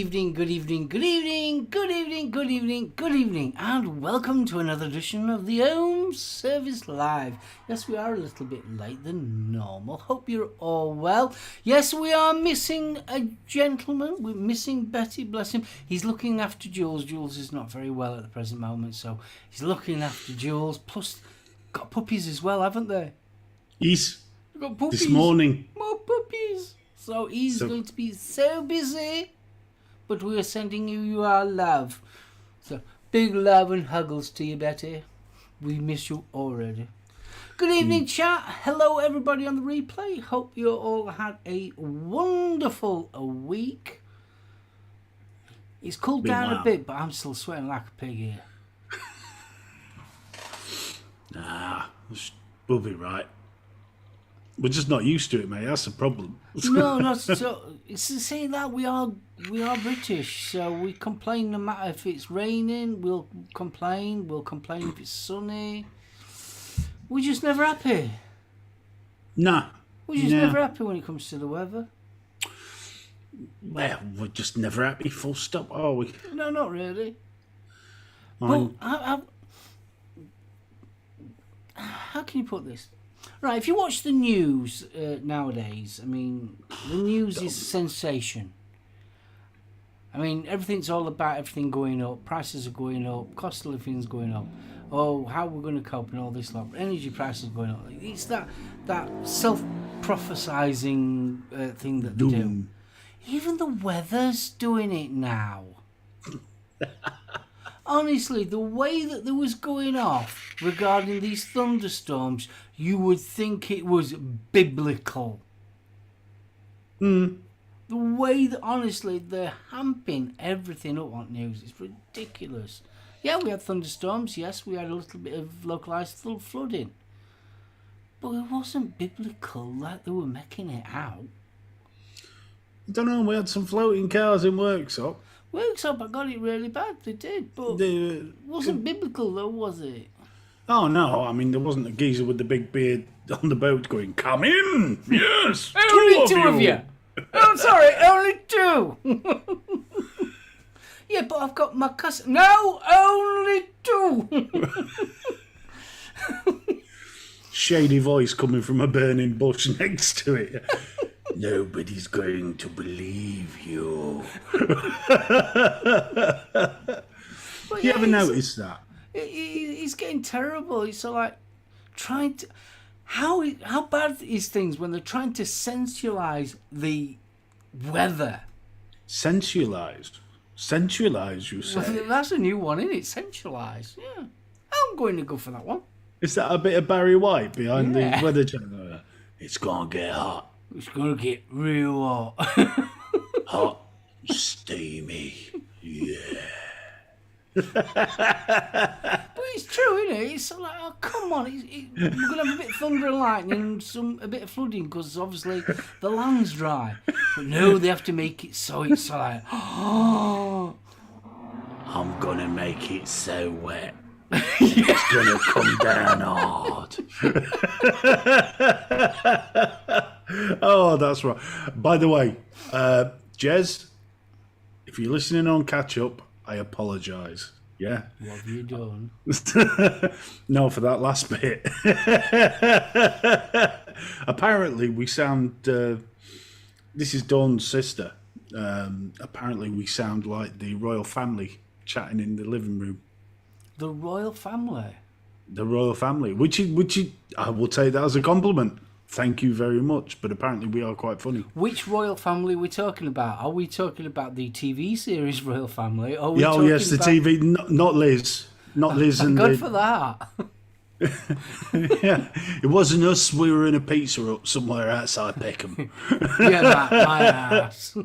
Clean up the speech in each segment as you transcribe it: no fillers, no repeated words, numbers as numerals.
evening, good evening, good evening, good evening, good evening, good evening, and welcome to another edition of the Home Service Live. Yes, we are a little bit late than normal. Hope you're all well. Yes, we are missing a gentleman. We're missing Betty, bless him. He's looking after Jules. Jules is not very well at the present moment, so he's looking after Jules. Plus, got puppies as well, haven't they? Yes. Got puppies. This morning. More puppies. So he's going to be so busy. But we are sending you our love. So big love and huggles to you, Betty. We miss you already. Good evening, chat. Hello, everybody on the replay. Hope you all had a wonderful week. It's cooled down a bit, but I'm still sweating like a pig here. We'll be right. We're just not used to it, mate. That's the problem. No, not so. It's to say that we are British, so we complain no matter if it's raining. We'll complain. We'll complain if it's sunny. We're just never happy. Nah. We're just never happy when it comes to the weather. Well, we're just never happy. Full stop. Are we? No, not really. But how can you put this? Right, if you watch the news nowadays, I mean, the news is sensation. I mean, everything's all about everything going up. Prices are going up. Cost of living's going up. Oh, how we're going to cope and all this lot. Energy prices going up. It's that self-prophesizing thing that they do. Even the weather's doing it now. Honestly, the way that there was going off regarding these thunderstorms, you would think it was biblical. The way that, honestly, they're hamping everything up on news. It's ridiculous. Yeah, we had thunderstorms. Yes, we had a little bit of localised flooding. But it wasn't biblical like they were making it out. I don't know. We had some floating cars in Worksop. Worksop, I got it really bad. They did, but it wasn't biblical though, was it? Oh no! I mean, there wasn't a geezer with the big beard on the boat going, "Come in, yes, only two of you." Oh, sorry, only two. Yeah, but I've got my cousin. No, only two. Shady voice coming from a burning bush next to it. Nobody's going to believe you. You ever noticed that? He's getting terrible. It's so like trying to... How bad is things when they're trying to sensualize the weather? Sensualized? Sensualized, you say? Well, that's a new one, isn't it? Sensualized. Yeah. I'm going to go for that one. Is that a bit of Barry White behind the weather channel? It's going to get hot. It's going to get real hot. Hot, steamy, yeah. But it's true, isn't it? It's like, oh, come on. We're going to have a bit of thunder and lightning and a bit of flooding because obviously the land's dry. But no, they have to make it so it's like, oh. I'm going to make it so wet. It's going to come down hard. Oh, that's right. By the way, Jez, if you're listening on catch up, I apologise. Yeah. What have you done? No, for that last bit. Apparently, we sound. This is Dawn's sister. Apparently, we sound like the royal family chatting in the living room. The royal family. The royal family, which I will take that as a compliment. Thank you very much. But apparently we are quite funny. Which royal family are we talking about? Are we talking about the TV series Royal Family? Or yes, the TV, not Liz. Not Liz and good for that. Yeah, it wasn't us. We were in a pizza hut somewhere outside Peckham. Yeah, my ass.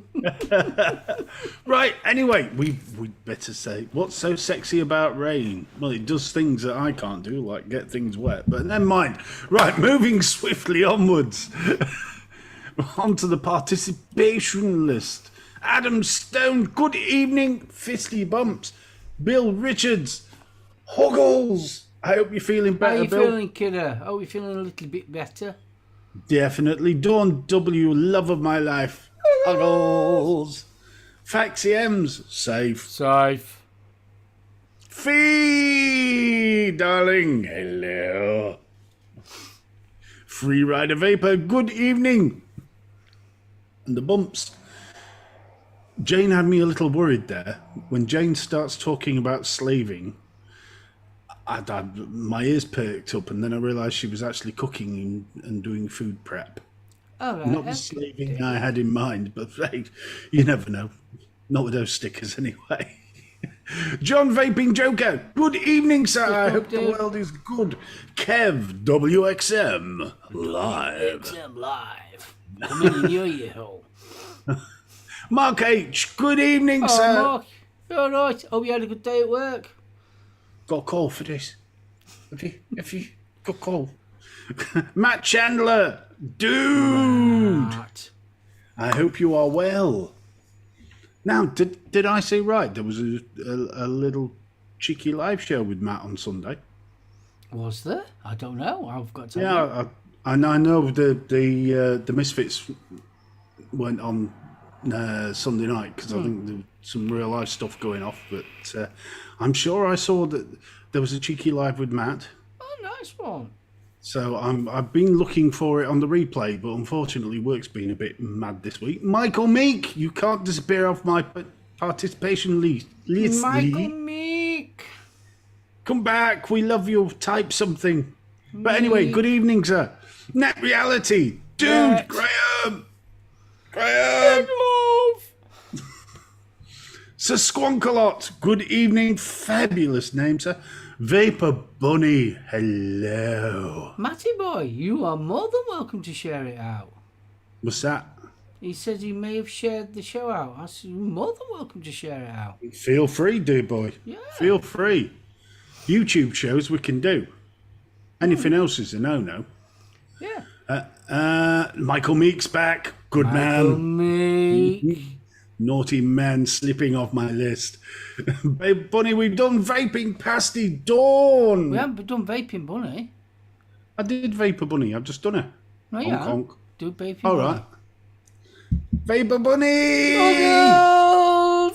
Right. Anyway, we'd better say what's so sexy about rain. Well, it does things that I can't do, like get things wet. But never mind. Right, moving swiftly onwards onto the participation list. Adam Stone. Good evening, Fisty Bumps. Bill Richards. Huggles. I hope you're feeling better, How are you Bill. feeling, kiddo? Are you feeling a little bit better? Definitely. Dawn W, love of my life. Huggles. Faxi M's, safe. Safe. Fee, darling, hello. Free Rider Vapor, good evening. And the bumps. Jane had me a little worried there. When Jane starts talking about slaving, my ears perked up, and then I realised she was actually cooking and doing food prep. All right. Not the slaving I had in mind, but hey, you never know. Not with those stickers, anyway. John Vaping Joker, good evening, sir. I hope the world is good. Kev, WXM, live. XM live. Coming in your ear hole. Mark H, good evening, sir. Mark, you all right? Hope you had a good day at work. Got a call for this. Have you got a call? Matt Chandler, dude. Right. I hope you are well. Now, did I say right? There was a little cheeky live show with Matt on Sunday. Was there? I don't know. I've got to. Yeah, I know the Misfits went on Sunday night because I think there was some real life stuff going off. But I'm sure I saw that there was a cheeky live with Matt. Oh, nice one. So I've been looking for it on the replay, but unfortunately work's been a bit mad this week. Michael Meek, you can't disappear off my participation list. Michael Meek. Come back, we love you, type something. But anyway, good evening, sir. Net Reality, dude, Net. Graham. Sir Squonkalot, good evening, fabulous name, sir. Vapor Bunny, hello. Matty boy, you are more than welcome to share it out. What's that? He says he may have shared the show out. I said, you're more than welcome to share it out. Feel free, dear boy. Yeah. Feel free. YouTube shows we can do. Anything else is a no-no. Yeah. Michael Meek's back. Good Michael man. Meek. Naughty man slipping off my list. Babe Bunny, we've done Vaping Pasty Dawn. We haven't done Vaping Bunny. I did Vapor Bunny. I've just done it. No, Honk, yeah. honk. Do Vaping All Bunny. right. Vapor Bunny.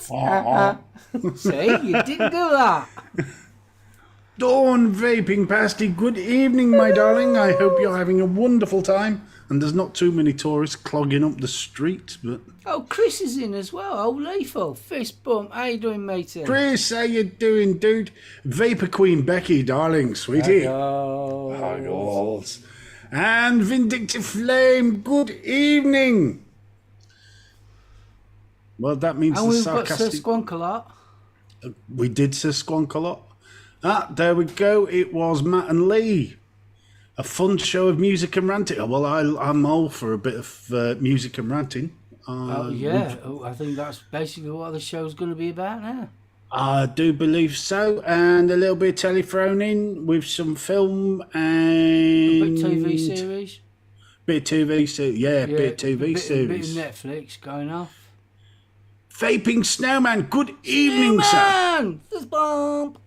Bubbles! See, you didn't do that. Dawn Vaping Pasty, good evening, my darling. I hope you're having a wonderful time. And there's not too many tourists clogging up the street, but... Oh, Chris is in as well. Oh, Lethal. Fist bump. How you doing, matey? Chris, how you doing, dude? Vapor Queen Becky, darling, sweetie. Huggles. And Vindictive Flame, good evening. Well, that means And the we've got Sir sarcastic... Squonkalot. We did Sir Squonkalot. Ah, there we go. It was Matt and Lee. A fun show of music and ranting. Well, I'm all for a bit of music and ranting. Oh, yeah. Oh, I think that's basically what the show's going to be about now. I do believe so. And a little bit of telephoning with some film and... Bit TV series. Bit of TV series. Yeah, bit of TV series. Bit of Netflix going off. Vaping Snowman, good evening, sir. Man! Fist bump!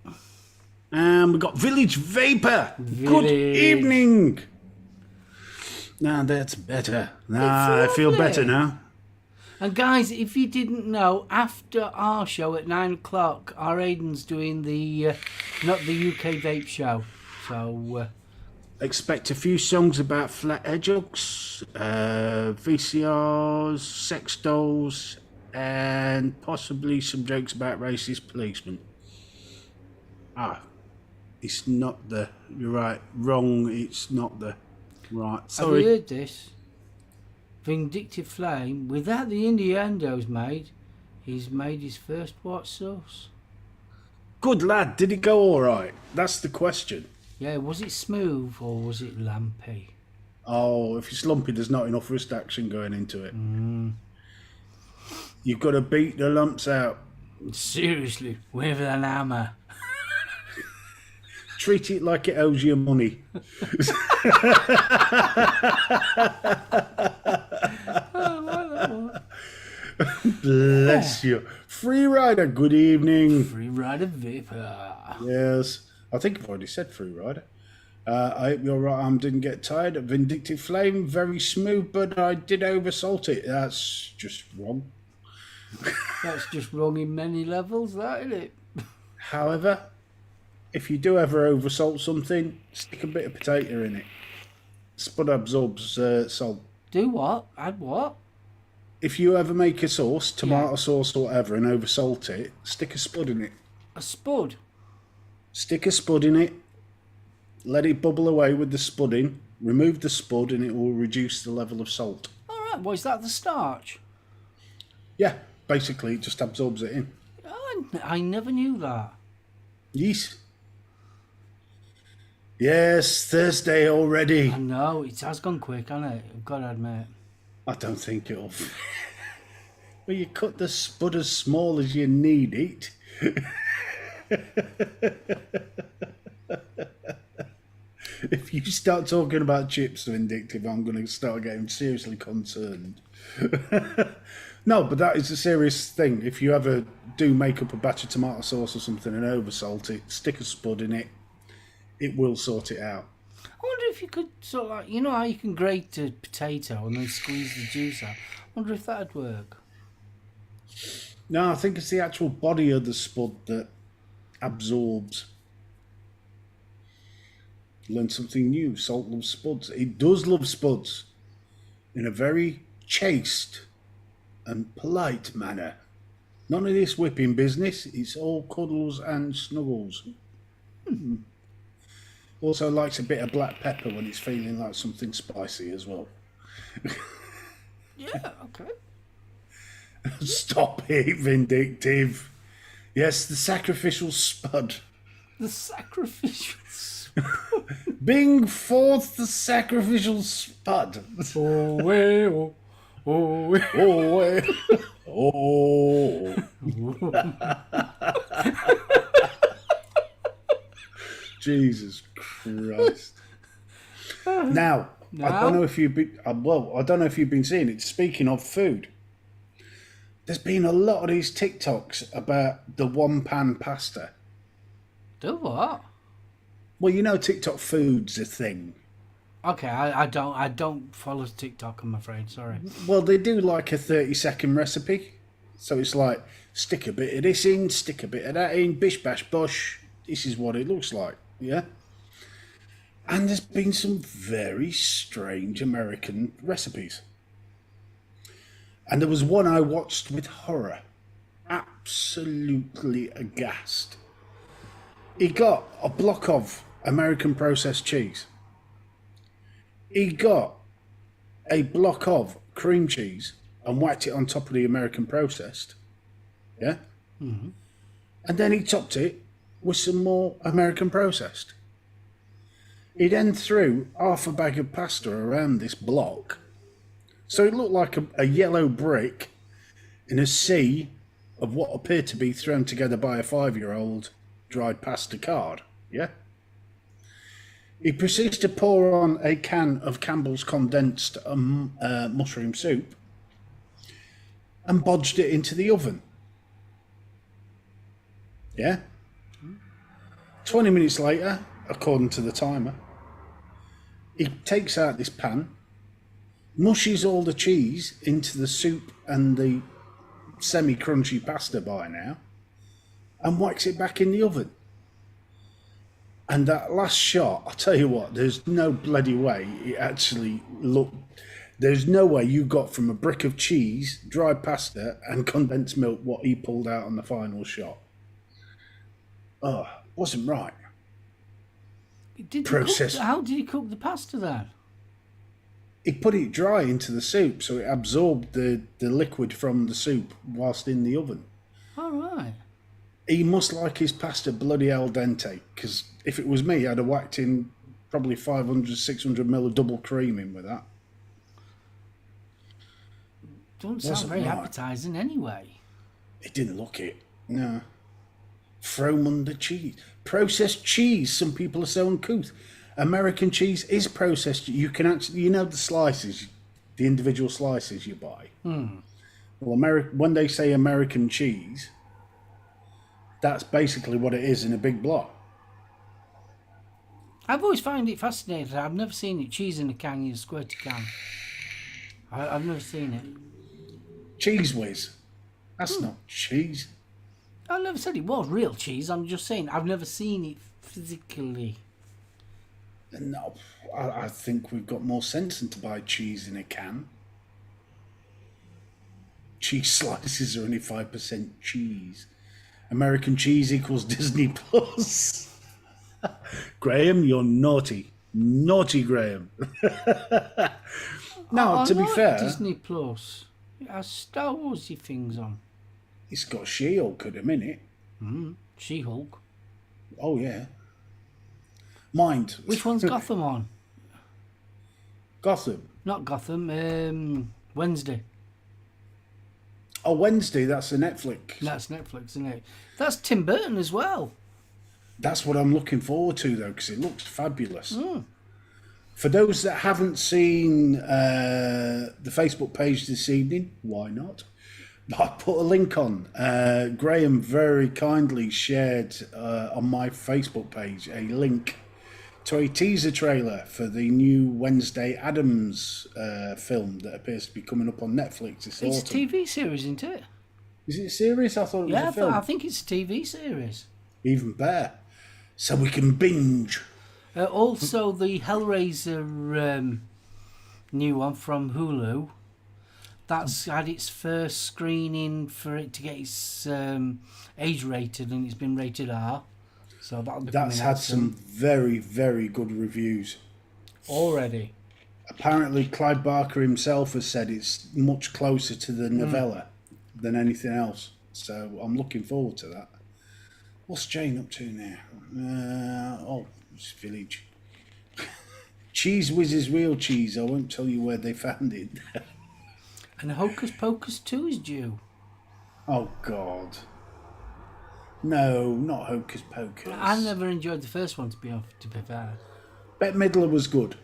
And we've got Village Vapor. Good Village. evening. Now that's better. I feel better now. And guys, if you didn't know, after our show at 9 o'clock, our Aiden's doing the, not the UK Vape Show. So, Expect a few songs about flat edge hooks, VCRs, sex dolls, and possibly some jokes about racist policemen. It's not the... You're right. Wrong. It's not the... Right. have Sorry. you heard this? Vindictive Flame, without the innuendos made, he's made his first white sauce. Good lad. Did it go all right? That's the question. Yeah, was it smooth or was it lumpy? Oh, if it's lumpy, there's not enough wrist action going into it. You've got to beat the lumps out. Seriously, with an hammer. Treat it like it owes you money. Bless you. Free Rider, good evening. Free Rider Vapor. Yes. I think I've already said Free Rider. I hope your right arm didn't get tired. Vindictive Flame, very smooth, but I did oversalt it. That's just wrong. That's just wrong in many levels, that, isn't it? However, if you do ever oversalt something, stick a bit of potato in it. Spud absorbs salt. Do what? Add what? If you ever make a sauce, tomato Yeah. sauce or whatever, and oversalt it, stick a spud in it. A spud? Stick a spud in it, let it bubble away with the spud in, remove the spud, and it will reduce the level of salt. All right, well, is that the starch? Yeah, basically, it just absorbs it in. I never knew that. Yes. Yes, Thursday already. I know, it has gone quick, hasn't it? I've got to admit. I don't think it'll. Well, you cut the spud as small as you need it. If you start talking about chips, Vindictive, I'm going to start getting seriously concerned. No, but that is a serious thing. If you ever do make up a batch of tomato sauce or something and oversalt it, stick a spud in it. It will sort it out. I wonder if you could sort of like, you know how you can grate a potato and then squeeze the juice out? I wonder if that'd work. No, I think it's the actual body of the spud that absorbs. Learn something new. Salt loves spuds. It does love spuds in a very chaste and polite manner. None of this whipping business. It's all cuddles and snuggles. Also likes a bit of black pepper when it's feeling like something spicy as well. Yeah, okay. Stop it, Vindictive. Yes, the sacrificial spud. The sacrificial Bring forth the sacrificial spud. Oh, oh, oh, Oh, Jesus Christ! Now, I don't know if you've been. I don't know if you've been seeing it. Speaking of food, there's been a lot of these TikToks about the one-pan pasta. Do what? Well, you know, TikTok food's a thing. Okay, I don't follow TikTok, I'm afraid. Sorry. Well, they do like a 30-second recipe. So it's like, stick a bit of this in, stick a bit of that in, bish bash bosh. This is what it looks like, yeah? And there's been some very strange American recipes. And there was one I watched with horror. Absolutely aghast. He got a block of American processed cheese. He got a block of cream cheese and whacked it on top of the American processed. Yeah? Mm-hmm. And then he topped it with some more American processed. He then threw half a bag of pasta around this block. So it looked like a yellow brick in a sea of what appeared to be thrown together by a 5-year-old dried pasta card. Yeah? He proceeds to pour on a can of Campbell's condensed mushroom soup and bodged it into the oven. Yeah? 20 minutes later, according to the timer, he takes out this pan, mushes all the cheese into the soup and the semi-crunchy pasta by now, and whacks it back in the oven. And that last shot, I'll tell you what, there's no bloody way it actually looked. There's no way you got from a brick of cheese, dried pasta, and condensed milk what he pulled out on the final shot. Oh, wasn't right. How did he cook the pasta then? He put it dry into the soup so it absorbed the liquid from the soup whilst in the oven. All right. He must like his pasta bloody al dente, because if it was me, I'd have whacked in probably 500, 600 ml of double cream in with that. Don't sound very appetising anyway. It didn't look it. No. Throw 'em under cheese. Processed cheese. Some people are so uncouth. American cheese is processed. You can actually, you know, the slices, the individual slices you buy. Well, when they say American cheese, that's basically what it is in a big block. I've always found it fascinating. I've never seen it. Cheese in a can, you squirt a can. I've never seen it. Cheese whiz. That's not cheese. I never said it was real cheese. I'm just saying I've never seen it physically. No, I think we've got more sense than to buy cheese in a can. Cheese slices are only 5% cheese. American cheese equals Disney Plus. Graham, you're naughty. Naughty Graham. Now, to be fair, Disney Plus. It has Star Warsy things on. it's got She-Hulk at a minute. She-Hulk. Oh, yeah. Mind. Which one's Gotham on? Gotham. Not Gotham. Wednesday. Oh, Wednesday, that's a Netflix. That's Netflix, isn't it? That's Tim Burton as well. That's what I'm looking forward to, though, because it looks fabulous. For those that haven't seen the Facebook page this evening, why not? I put a link on. Graham very kindly shared on my Facebook page a link to a teaser trailer for the new Wednesday Addams film that appears to be coming up on Netflix this autumn. It's a TV series, isn't it? Is it serious? I thought it was a film. I think it's a TV series. Even better. So we can binge. Also, the Hellraiser new one from Hulu, that's had its first screening for it to get its age rated, and it's been rated R. So that's had some very, very good reviews already. Apparently, Clive Barker himself has said it's much closer to the novella than anything else. So I'm looking forward to that. What's Jane up to now? It's Village. Cheese Whiz is real cheese. I won't tell you where they found it. And Hocus Pocus 2 is due. Oh, God. No, not Hocus Pocus. I never enjoyed the first one, to be fair. Bette Midler was good.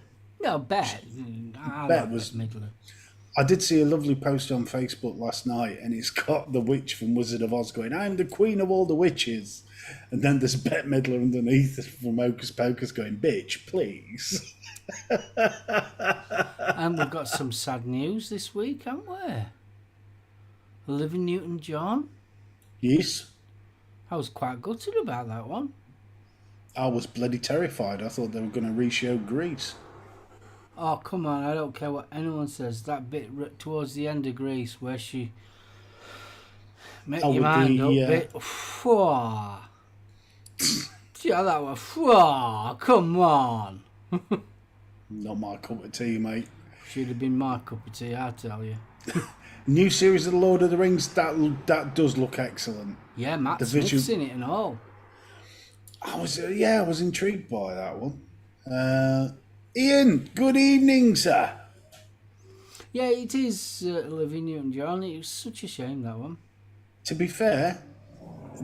No, Bette. Bette was Midler. I did see a lovely post on Facebook last night, and it's got the witch from Wizard of Oz going, "I'm the queen of all the witches." And then there's Bette Midler underneath from Hocus Pocus going, "Bitch, please." And we've got some sad news this week, haven't we? Olivia Newton-John. Yes. I was quite gutted about that one. I was bloody terrified. I thought they were going to re-show Grease. Oh, come on, I don't care what anyone says. That bit towards the end of Grease where she make your mind up bit. Yeah, that was. Come on. Not my cup of tea, mate. Should have been my cup of tea, I tell you. New series of The Lord of the Rings, that does look excellent. Yeah, Matt Smith's in it and all. I was intrigued by that one. Ian, good evening, sir. Yeah, it is Olivia Newton-John. It was such a shame, that one. To be fair,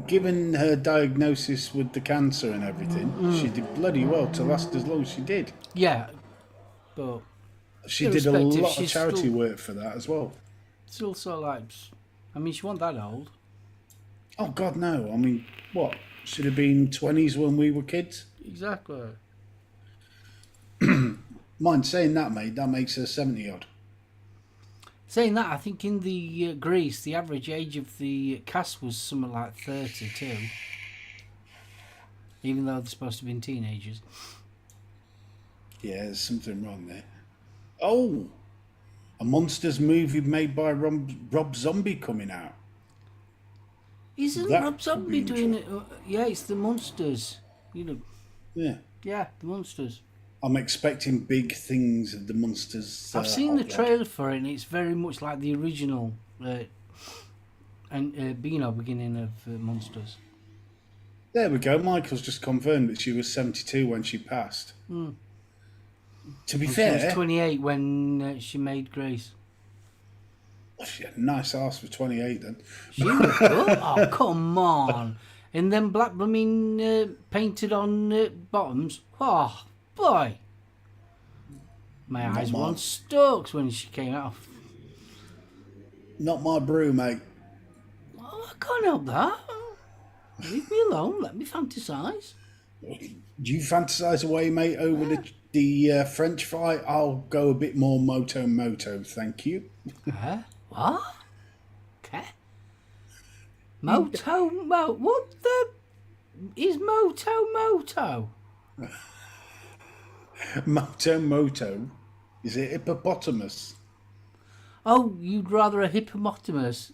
given her diagnosis with the cancer and everything, she did bloody well to last as long as she did. Yeah, but she did a lot of charity work for that as well. Still sort of like, I mean, she wasn't that old. Oh, God, no. I mean, what? Should have been 20s when we were kids? Exactly. Mind saying that, mate, that makes her 70-odd. Saying that, I think in the Greece, the average age of the cast was something like 32. Even though they're supposed to be teenagers. Yeah, there's something wrong there. Oh! A Monsters movie made by Rob Zombie coming out. Isn't Rob Zombie doing it? Yeah, it's the Monsters. You know. Yeah. Yeah, the Monsters. I'm expecting big things of the Monsters. I've seen the trailer for it, and it's very much like the original, beginning of Monsters. There we go. Michael's just confirmed that she was 72 when she passed. To be fair, she was 28 when she made Grace. She had a nice ass for 28 then. She was good. Oh, come on. And then black blooming painted on bottoms. Oh, boy. My eyes weren't stoked when she came out. Not my brew, mate. Oh, I can't help that. Leave me alone. Let me fantasize. You fantasize away, mate, over the French fry. I'll go a bit more moto, thank you. What? Okay. What the is Moto? Moto. Is it hippopotamus? Oh, you'd rather a hippopotamus?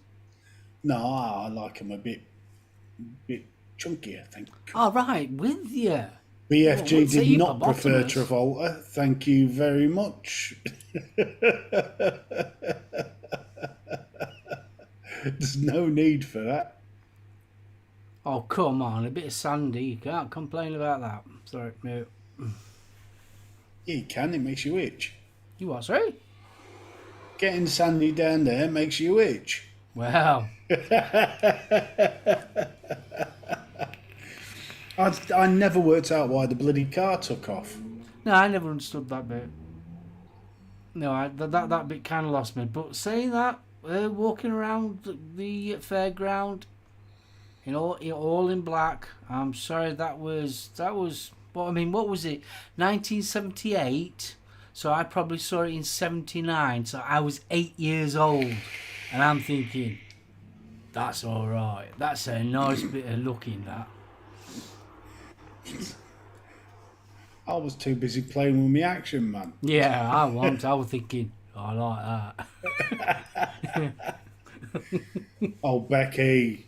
No, I like them a bit chunkier, I think. All right, with you. BFG what's a did not prefer hippopotamus? Travolta. Thank you very much. There's no need for that. Oh, come on, a bit of sandy. You can't complain about that. Sorry, no. Yeah, you can. It makes you itch. You what, sorry? Getting sandy down there makes you itch. Well, I never worked out why the bloody car took off. no, I never understood that bit. No, that bit kind of lost me. But saying that, walking around the fairground, all in black. I'm sorry, that was. Well, I mean, what was it? 1978. So I probably saw it in 79. So I was 8 years old, and I'm thinking, that's all right. That's a nice bit of looking. That. I was too busy playing with my Action Man. Yeah, I was thinking, I like that. Oh, Becky.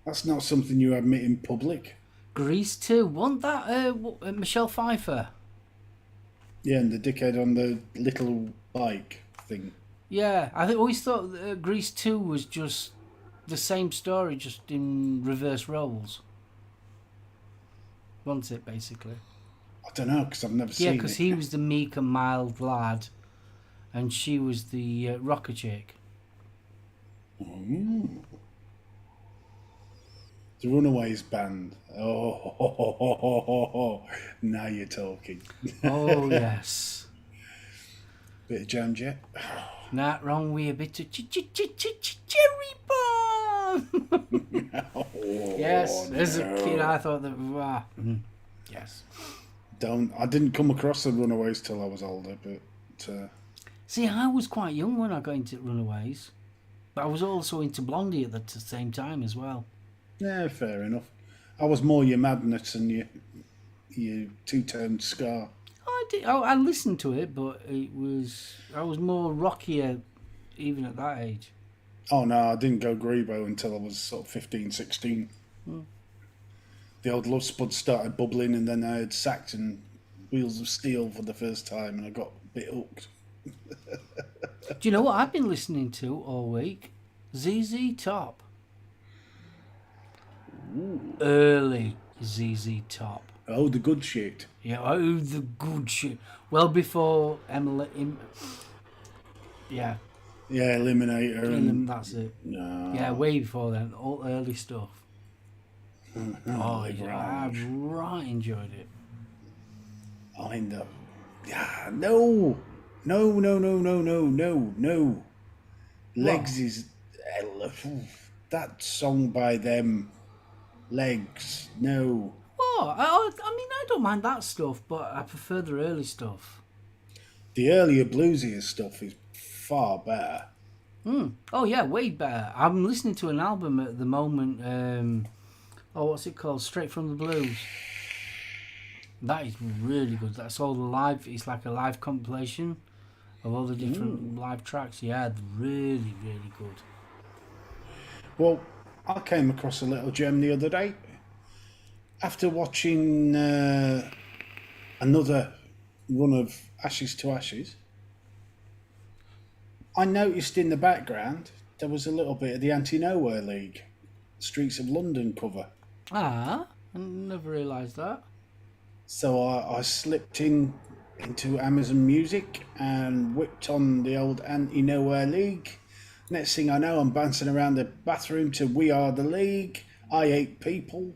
That's not something you admit in public. Grease too. Wasn't that Michelle Pfeiffer? Yeah, and the dickhead on the little bike thing. Yeah, I always thought Grease 2 was just the same story, just in reverse roles. Wasn't it, basically? I don't know, because I've never seen it. Yeah, because he was the meek and mild lad, and she was the rocker chick. Mm. The Runaways band. Oh, now you're talking. Oh, yes. Bit of Jam Jet. Not wrong with a bit of cherry bomb. Yes, as a kid I thought that. Yes. I didn't come across the Runaways till I was older, but. See, I was quite young when I got into Runaways, but I was also into Blondie at the same time as well. Yeah, fair enough. I was more your Madness and your two-tone ska. I listened to it, but I was more rockier even at that age. Oh no, I didn't go Grebo until I was sort of 15, 16. The old Love Spud started bubbling, and then I heard Saxon Wheels of Steel for the first time, and I got a bit hooked. Do you know what I've been listening to all week? ZZ Top. Ooh. Early ZZ Top. Oh, the good shit. Yeah, oh, the good shit. Well before Emily. Yeah. Yeah, Eliminator. And that's it. No. Yeah, way before then. All early stuff. I right enjoyed it. I know. Yeah, no. Legs is that song by them. Legs, no. Oh, I mean, I don't mind that stuff, but I prefer the early stuff. The earlier bluesier stuff is far better. Oh yeah, way better. I'm listening to an album at the moment. What's it called? Straight from the Blues. That is really good. That's all the live. It's like a live compilation of all the different live tracks. Yeah, really, really good. Well, I came across a little gem the other day after watching another run of Ashes to Ashes. I noticed in the background there was a little bit of the Anti-Nowhere League Streets of London cover. I never realised that. So I slipped into Amazon Music and whipped on the old Anti-Nowhere League. Next thing I know, I'm bouncing around the bathroom to We Are the League, I Hate People,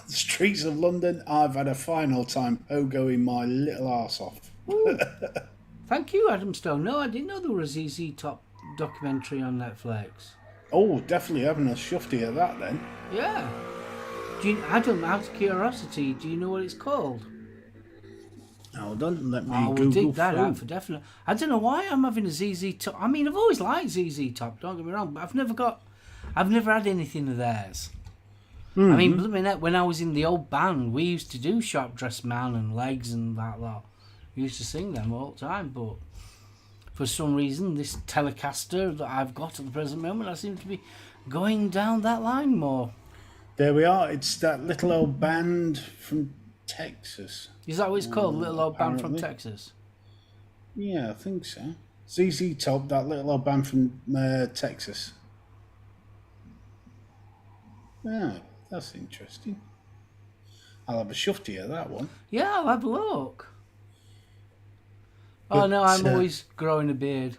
Streets of London. I've had a final time pogoing my little arse off. Thank you, Adam Stone. No, I didn't know there was a ZZ Top documentary on Netflix. Oh, definitely having a shufty at that then. Yeah. Adam, out of curiosity, do you know what it's called? Hold on, let me We'll Google dig that through. out for definite. I don't know why I'm having a ZZ Top. I mean, I've always liked ZZ Top, don't get me wrong, but I've never got I've never had anything of theirs. I mean, blooming heck, when I was in the old band, we used to do Sharp Dressed Man and Legs and that lot. We used to sing them all the time, but for some reason, this Telecaster that I've got at the present moment, I seem to be going down that line more. There we are. It's that little old band from Texas. Is that what it's called? Little Old Band from Apparently. Texas? Yeah, I think so. ZZ Top, that little old band from Texas. Yeah, that's interesting. I'll have a shufty of that one. Yeah, I'll have a look. But, oh no, I'm always growing a beard.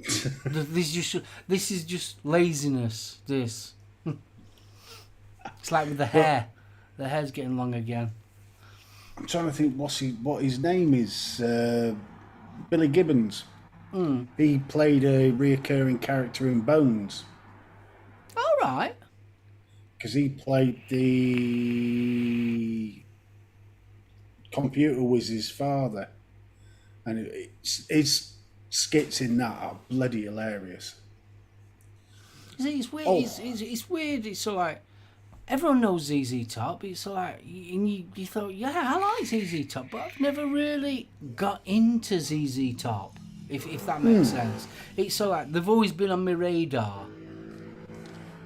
This is just laziness. This. It's like with the hair. The hair's getting long again. I'm trying to think what his name is. Billy Gibbons. He played a reoccurring character in Bones. All right. Because he played the computer wiz's father. And his skits in that are bloody hilarious. It's weird. Oh. It's weird. It's so like everyone knows ZZ Top. It's so like and you thought, yeah, I like ZZ Top, but I've never really got into ZZ Top. If that makes sense. It's so like they've always been on my radar,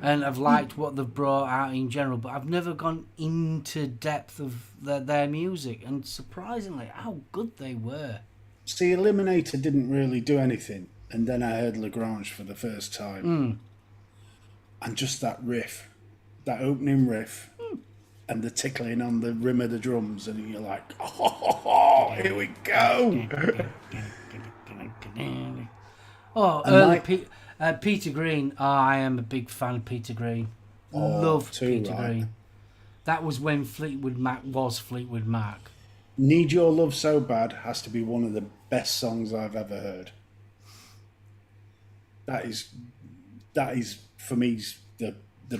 and I've liked what they've brought out in general, but I've never gone into depth of their music. And surprisingly, how good they were. See, Eliminator didn't really do anything, and then I heard Lagrange for the first time. And just that riff, that opening riff, and the tickling on the rim of the drums, and you're like, oh, here we go. Oh, early Peter Green. Oh, I am a big fan of Peter Green. Love Peter Green. That was when Fleetwood Mac was Fleetwood Mac. Need Your Love So Bad has to be one of the best songs I've ever heard. That is for me the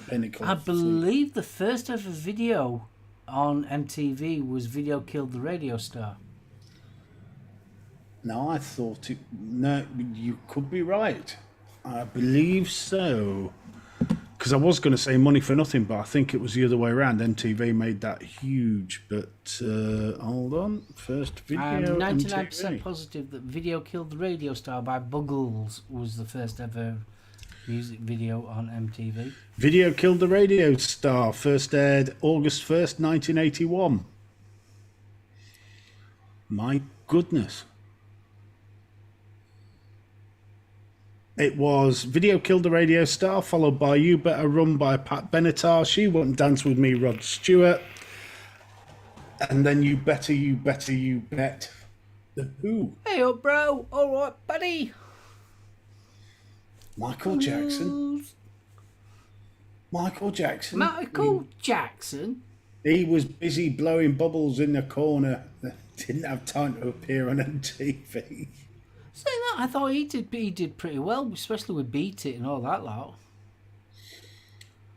pinnacle. I believe the first ever video on MTV was Video Killed the Radio Star. No, I thought it. No, you could be right. I believe so. Because I was going to say Money for Nothing, but I think it was the other way around. MTV made that huge. But hold on. First video. I'm 99% MTV. positive that Video Killed the Radio Star by Buggles was the first ever music video on MTV. Video Killed the Radio Star. First aired August 1st, 1981. My goodness. It was Video Killed the Radio Star, followed by You Better Run by Pat Benatar, She Won't Dance With Me, Rod Stewart, and then You Better, You Better, You Bet, The Who. Hey up, bro. All right, buddy. Michael Jackson. Michael Jackson. Michael Jackson. He was busy blowing bubbles in the corner. Didn't have time to appear on MTV. Saying that, I thought he did pretty well, especially with Beat It and all that lot.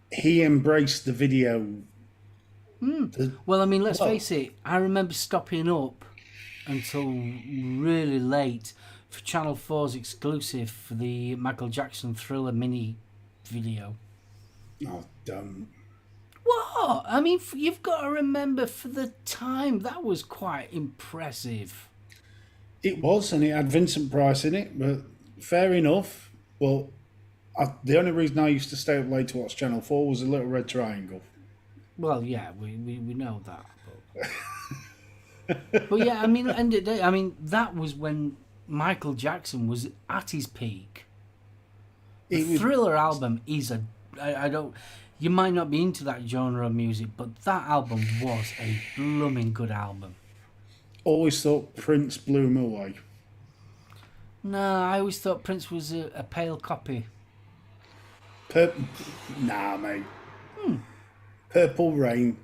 He embraced the video. Well, I mean, let's face it. I remember stopping up until really late for Channel 4's exclusive for the Michael Jackson Thriller mini video. Oh, don't. What? I mean, you've got to remember, for the time, that was quite impressive. It was, and it had Vincent Price in it, but fair enough. But the only reason I used to stay up late to watch Channel 4 was a Little Red Triangle. Well, yeah, we know that. But yeah, I mean, at the end of the day, I mean, that was when Michael Jackson was at his peak. The Thriller album is I don't... You might not be into that genre of music, but that album was a blooming good album. Always thought Prince blew him away. No, I always thought Prince was a pale copy. Nah, mate. Purple Rain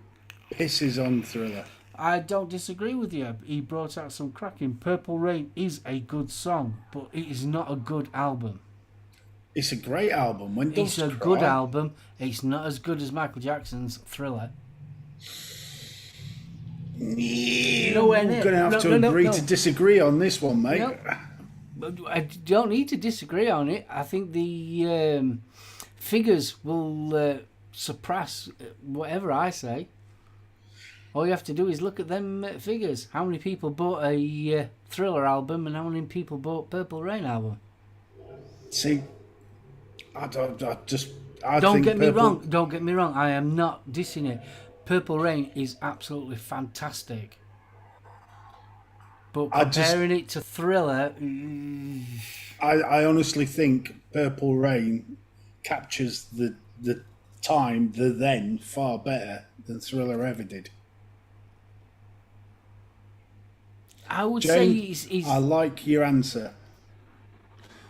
pisses on Thriller. I don't disagree with you. He brought out some cracking. Purple Rain is a good song, but it is not a good album. It's a great album. When It's Doves a Cry, good album. It's not as good as Michael Jackson's Thriller. Yeah, Nowhere we're near. going to have to agree to disagree on this one, mate. But I don't need to disagree on it. I think the figures will surpass whatever I say. All you have to do is look at them figures. How many people bought a Thriller album and how many people bought Purple Rain album? See, I Don't think get me Purple... wrong. Don't get me wrong. I am not dissing it. Purple Rain is absolutely fantastic. But comparing it to Thriller, I honestly think Purple Rain captures the time, the then, far better than Thriller ever did. I would Jane, say he's I like your answer.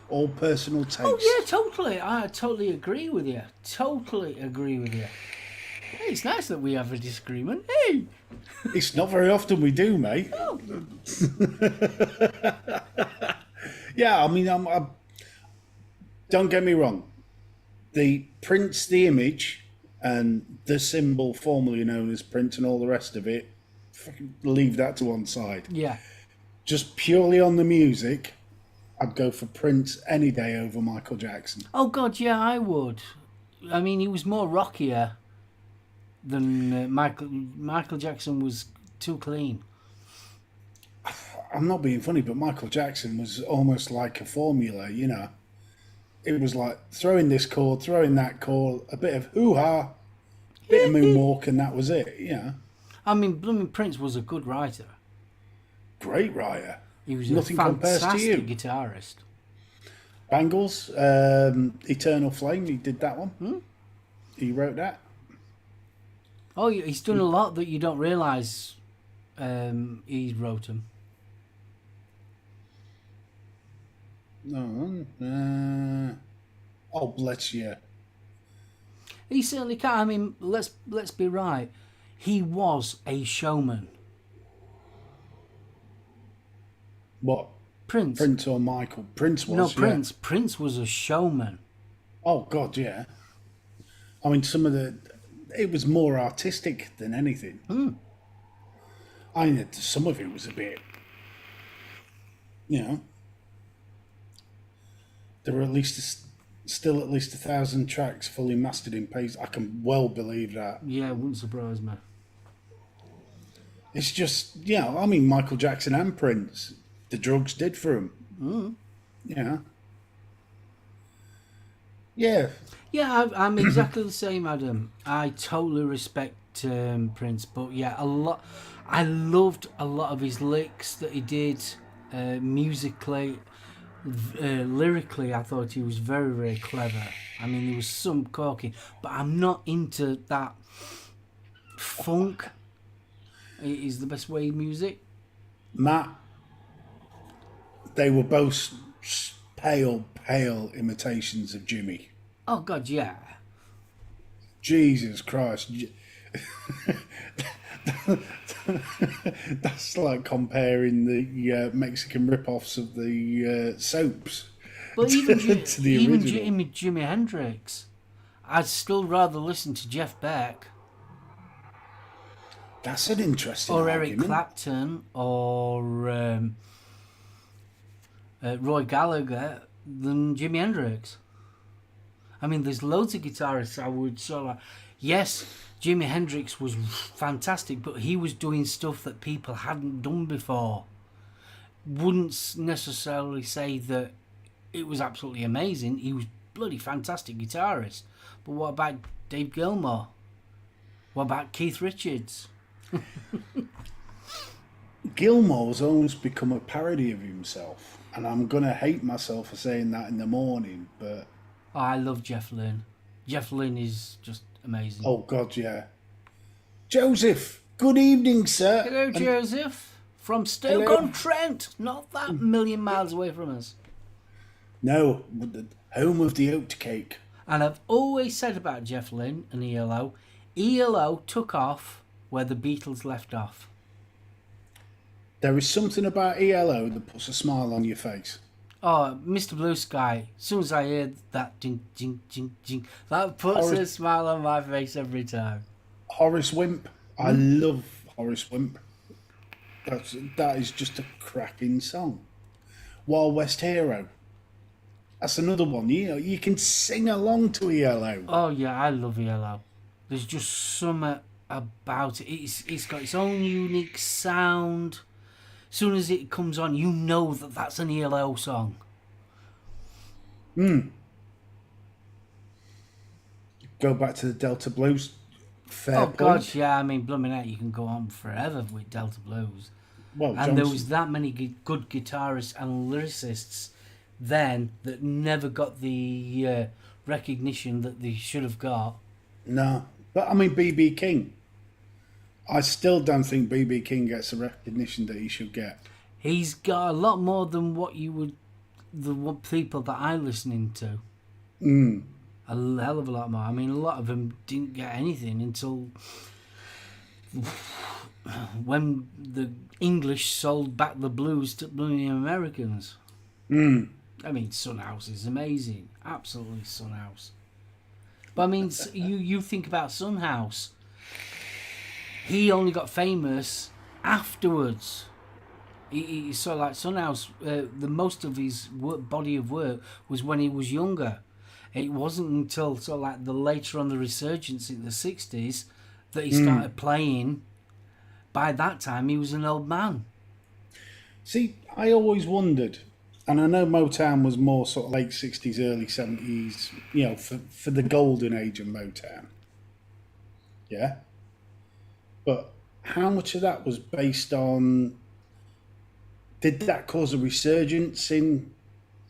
All personal taste. Oh yeah, totally. I totally agree with you. Totally agree with you. Hey, it's nice that we have a disagreement. Hey. It's not very often we do, mate. Oh. Yeah, I mean, don't get me wrong. The Prince, the image, and the symbol formerly known as Prince and all the rest of it, leave that to one side. Yeah. Just purely on the music, I'd go for Prince any day over Michael Jackson. Oh God, yeah, I would. I mean, he was more rockier than Michael. Michael Jackson was too clean. I'm not being funny, but Michael Jackson was almost like a formula, you know. It was like throwing this chord, throwing that chord, a bit of hoo-ha, bit of moonwalk, and that was it, you know. I mean, blooming Prince was a good writer. Great writer. He was Nothing a compares to you. fantastic guitarist. Bangles, Eternal Flame, he did that one. He wrote that. Oh, he's done a lot that you don't realise he wrote them. No, oh, bless you. He certainly can. I mean, let's be right. He was a showman. What? Prince. Prince or Michael? Prince was. No, yeah. Prince. Prince was a showman. Oh God, yeah. I mean, it was more artistic than anything. I mean, some of it was a bit, you know. There were still at least 1,000 tracks fully mastered in pace. I can well believe that. Yeah, it wouldn't surprise me. It's just, you know, I mean, Michael Jackson and Prince, the drugs did for him. Yeah. Yeah. Yeah, I'm exactly the same, Adam. I totally respect Prince, but yeah, I loved a lot of his licks that he did musically. Lyrically, I thought he was very, very clever. I mean, there was some corking, but I'm not into that funk. Is the best way music. Matt, they were both pale imitations of Jimmy. Oh God, yeah. Jesus Christ. That's like comparing the Mexican rip-offs of the soaps But even to the even original. Jimi Hendrix, I'd still rather listen to Jeff Beck That's an interesting or Eric argument. Clapton or Roy Gallagher than Jimi Hendrix. I mean, there's loads of guitarists I would sort of... Yes, Jimi Hendrix was fantastic, but he was doing stuff that people hadn't done before. Wouldn't necessarily say that it was absolutely amazing. He was bloody fantastic guitarist. But what about Dave Gilmour? What about Keith Richards? Gilmore's almost become a parody of himself, and I'm going to hate myself for saying that in the morning, but... Oh, I love Jeff Lynne. Jeff Lynne is just amazing. Oh, God, yeah. Joseph, good evening, sir. Hello, Joseph. From Stoke-on-Trent. Not that million miles away from us. No, the home of the oat cake. And I've always said about Jeff Lynne and ELO took off where the Beatles left off. There is something about ELO that puts a smile on your face. Oh, Mr. Blue Sky. As soon as I hear that ding, ding, ding, ding, that puts a smile on my face every time. Horace Wimp. I love Horace Wimp. That is just a cracking song. Wild West Hero. That's another one. You can sing along to ELO. Oh yeah, I love ELO. There's just something about it. It's got its own unique sound. As soon as it comes on, you know that that's an ELO song. Go back to the Delta Blues. Fair Oh point. God, yeah. I mean, blooming out, you can go on forever with Delta Blues. Well, And Johnson, there was that many good guitarists and lyricists then that never got the recognition that they should have got. no, but I mean BB King. I still don't think BB King gets the recognition that he should get. He's got a lot more than what you would, the people that I listening to. A hell of a lot more. I mean, a lot of them didn't get anything until when the English sold back the blues to blooming Americans. I mean, Son House is amazing. Absolutely Son House. But I mean, you think about Son House. He only got famous afterwards. He sort of like Son House, the most of his body of work was when he was younger. It wasn't until sort of like the later on the resurgence in the 60s that he started playing. By that time, he was an old man. See, I always wondered, and I know Motown was more sort of late 60s, early 70s, for the golden age of Motown. Yeah? But how much of that was based on... Did that cause a resurgence in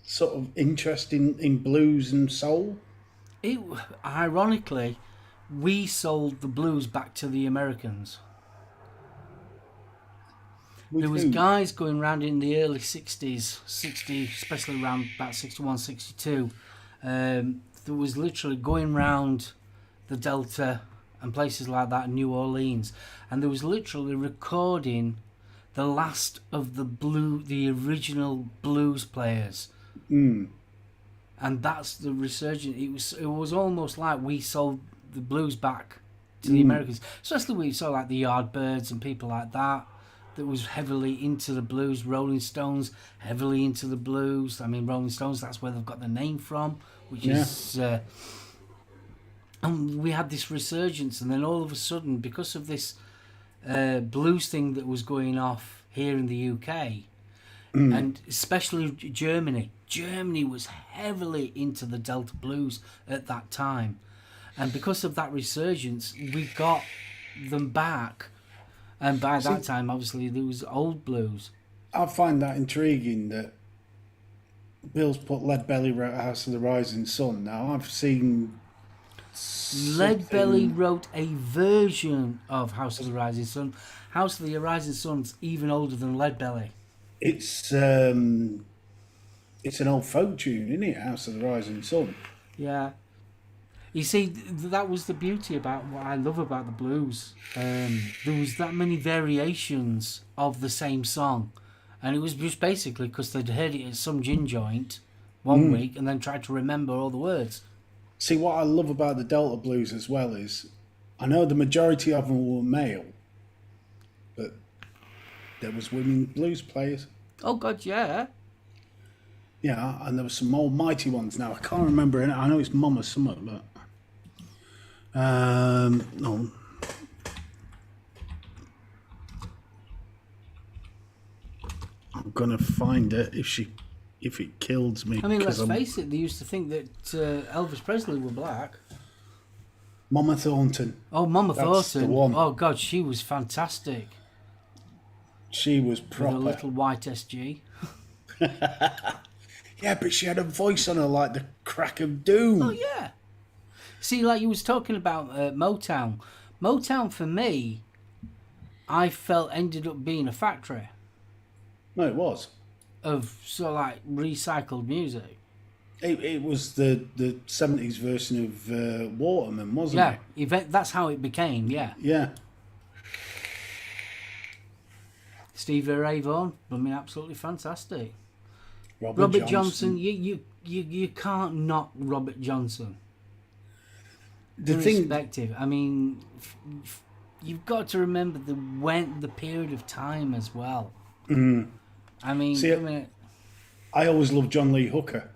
sort of interest in blues and soul? Ironically, we sold the blues back to the Americans. There was guys going around in the early 60s, especially around about 61, 62. There was literally going around the Delta and places like that, New Orleans, and there was literally recording the last of the original blues players. And that's the resurgence. It was almost like we sold the blues back to the Americans, especially we saw like the Yardbirds and people like that was heavily into the blues. Rolling Stones heavily into the blues. I mean, Rolling Stones, that's where they've got the name from, which is and we had this resurgence, and then all of a sudden, because of this blues thing that was going off here in the UK, and especially Germany was heavily into the Delta blues at that time, and because of that resurgence, we got them back. And by that time, obviously, there was old blues. I find that intriguing that Bill's put Lead Belly wrote House of the Rising Sun. Now, I've seen... Lead Belly wrote a version of House of the Rising Sun. House of the Rising Sun's even older than Lead Belly. It's an old folk tune, isn't it? House of the Rising Sun. Yeah. You see, that was the beauty about what I love about the blues. There was that many variations of the same song. And it was just basically because they'd heard it at some gin joint one week and then tried to remember all the words. See, what I love about the Delta blues as well is, I know the majority of them were male, but there was women blues players. Oh, God, yeah. Yeah, and there were some almighty ones now. I can't remember it. I know it's Mama Summer, but... no. I'm gonna find it if it kills me. I mean, let's face it, they used to think that Elvis Presley were black. Mama Thornton. Oh, Mama That's Thornton. the one. Oh, God, she was fantastic. She was proper. With a little white SG. Yeah, but she had a voice on her like the crack of doom. Oh, yeah. See, like you was talking about Motown. Motown, for me, I felt ended up being a factory. No, it was. Of sort of like recycled music. It was the 70s version of Waterman, wasn't it? Yeah, that's how it became, yeah. Yeah. Stevie Ray Vaughan, I mean, absolutely fantastic. Robert Johnson, you can't knock Robert Johnson. Irrespective. I mean, you've got to remember the period of time as well. I mean, See, I always loved John Lee Hooker.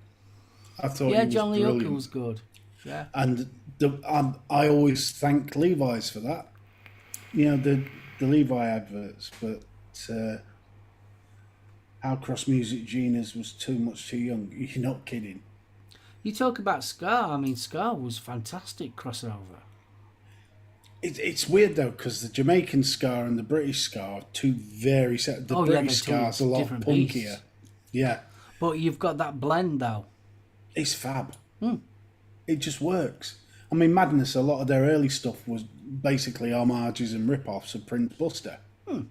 I thought Yeah, he was John Lee Hooker brilliant. was good. Yeah. And I always thank Levi's for that. You know, the Levi adverts, but how Cross Music Genius was too much too young. You're not kidding. You talk about Scar. I mean, Scar was fantastic crossover. It's weird though because the Jamaican ska and the British ska are two very set. The Oh, yeah, British they're two ska is a lot different punkier. beasts. Yeah, But you've got that blend, though. it's fab. It just works. I mean, Madness. A lot of their early stuff was basically homages and rip-offs of Prince Buster. You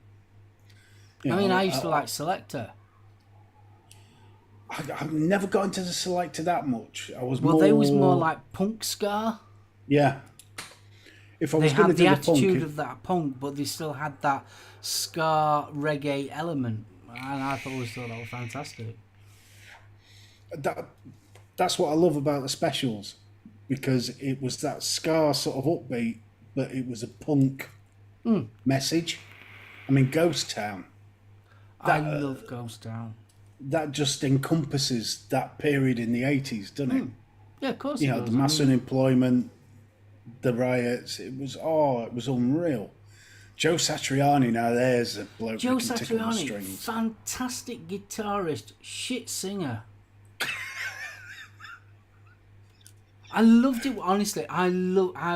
I mean, know, I used to like Selector. I've never got into the Selector that much. I was Well, more. they was more like punk ska. Yeah. If I They was going to had the do the attitude punk, of that punk, but they still had that ska reggae element. And I always thought that was fantastic. that's what I love about the specials, because it was that ska sort of upbeat, but it was a punk message. I mean, Ghost Town. I love Ghost Town. That just encompasses that period in the 80s, doesn't it? Yeah, of course You it know, does. the mass unemployment, the riots. It was unreal. Joe Satriani, now there's a bloke Joe who can tickle the Satriani, strings. fantastic guitarist, shit singer. I loved it, honestly. I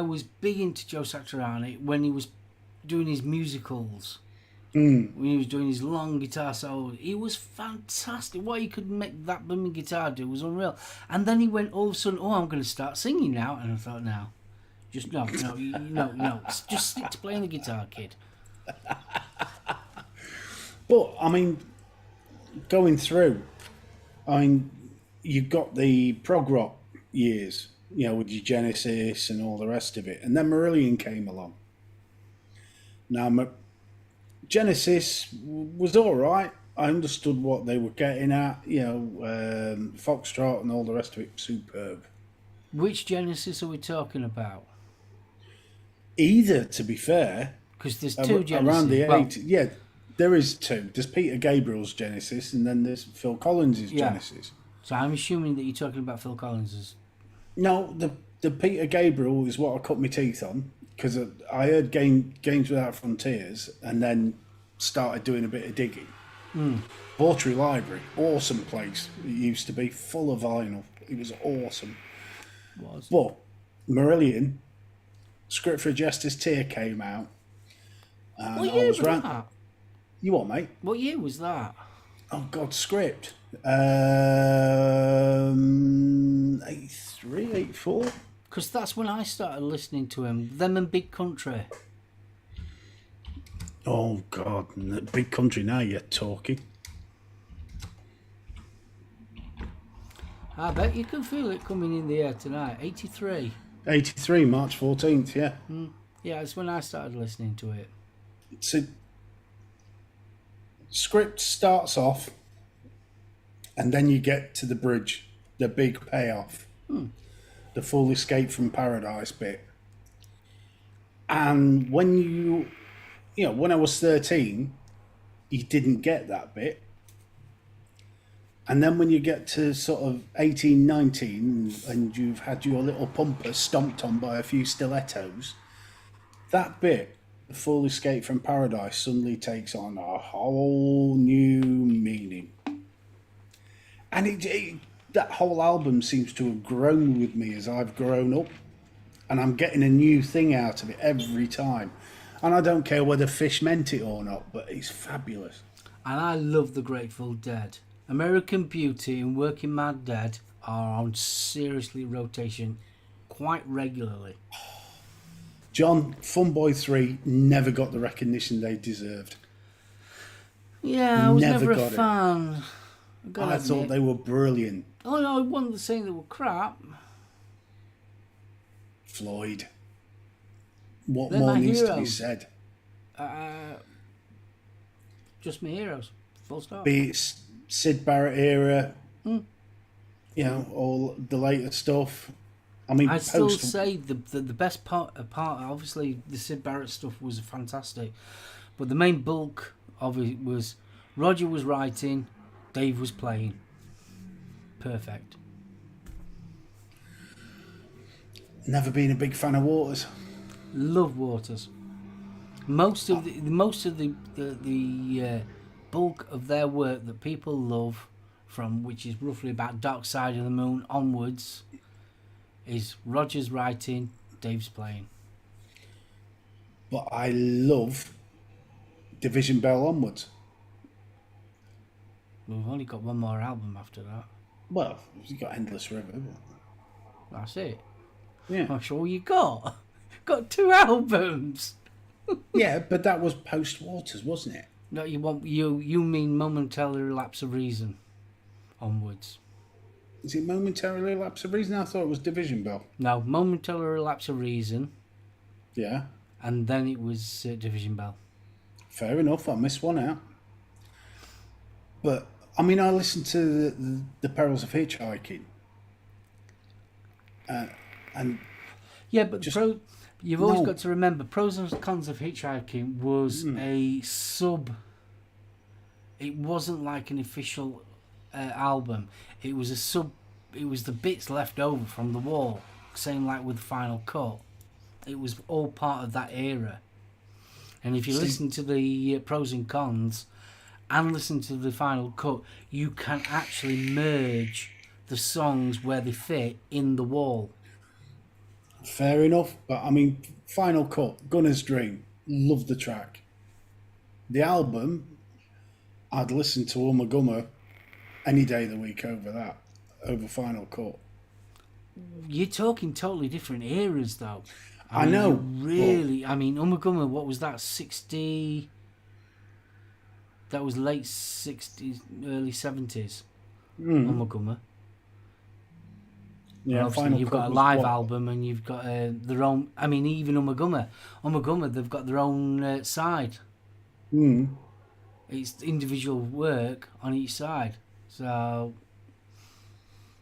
was big into Joe Satriani when he was doing his musicals. When he was doing his long guitar solo, he was fantastic. What he could make that blooming guitar do was unreal. And then he went all of a sudden, I'm going to start singing now. And I thought, no, just no, just stick to playing the guitar, kid. But, I mean, going through, you've got the prog rock years, with your Genesis and all the rest of it. And then Marillion came along. Now, Genesis was all right. I understood what they were getting at, Foxtrot and all the rest of it, superb. Which Genesis are we talking about? Either, to be fair, Because there's two Genesis. around the Well, 80s. Yeah, there is two. There's Peter Gabriel's Genesis, and then there's Phil Collins' Yeah. Genesis. So I'm assuming that you're talking about Phil Collins's. No, the Peter Gabriel is what I cut my teeth on, because I heard Games Without Frontiers and then started doing a bit of digging. Vautry Library, awesome place. It used to be full of vinyl. It was awesome. But Marillion, Script for a Jester's Tear came out. And What year was ran- that? You what, mate? What year was that? Oh God, Script. 83, 84. Because that's when I started listening to him. Them and Big Country. Oh God, Big Country now you're talking. I bet you can feel it coming in the air tonight. 83. 83, March 14th, yeah. Yeah, it's when I started listening to it. So, Script starts off, and then you get to the bridge, the big payoff, the full escape from paradise bit. And when when I was 13, you didn't get that bit. And then when you get to sort of 18, 19, and you've had your little pumper stomped on by a few stilettos, that bit, the full escape from paradise, suddenly takes on a whole new meaning. And that whole album seems to have grown with me as I've grown up. And I'm getting a new thing out of it every time. And I don't care whether Fish meant it or not, but it's fabulous. And I love the Grateful Dead. American Beauty and Working Mad Dead are on seriously rotation quite regularly. John, Funboy 3 never got the recognition they deserved. Yeah, I was Never never a got it. fan. I thought they were brilliant. Oh no, I wasn't saying they were crap. Floyd. What They're more my needs to be heroes. said? Just my heroes. Full stop. Be it Sid Barrett era, all the later stuff. I mean, I still say the best part, obviously the Sid Barrett stuff was fantastic, but the main bulk of it was Roger was writing, Dave was playing. perfect. Never been a big fan of Waters. Love Waters. Most of the bulk of their work that people love, from which is roughly about Dark Side of the Moon onwards, is Roger's writing, Dave's playing. But I love Division Bell onwards. We've only got one more album after that. Well, you've got Endless River. That's it. Yeah. That's all you got. Got 2 albums. Yeah, but that was post Waters, wasn't it? No, you mean Momentary Lapse of Reason onwards. Is it Momentarily Lapse of Reason? I thought it was Division Bell. No, Momentary Lapse of Reason, Yeah. and then it was Division Bell. Fair enough. I missed one out. But I mean, I listened to the Perils of Hitchhiking, and Yeah, but Just- you've always no. got to remember, Pros and Cons of Hitchhiking was a sub. It wasn't like an official album. It was a sub. It was the bits left over from the wall. Same like with Final Cut. It was all part of that era. And if you listen to the Pros and Cons and listen to the Final Cut, you can actually merge the songs where they fit in the wall. fair enough. But I mean, Final Cut, Gunner's Dream, love the track. The album, I'd listen to Gummer any day of the week over Final Cut. You're talking totally different eras, though. I mean, know, Really, I mean, Ummagumma, what was that? 60. That was late 60s, early 70s. Ummagumma. Yeah, Obviously, Final you've Cut got a was live what? album, and you've got their own. I mean, even Ummagumma, they've got their own side. It's individual work on each side. So,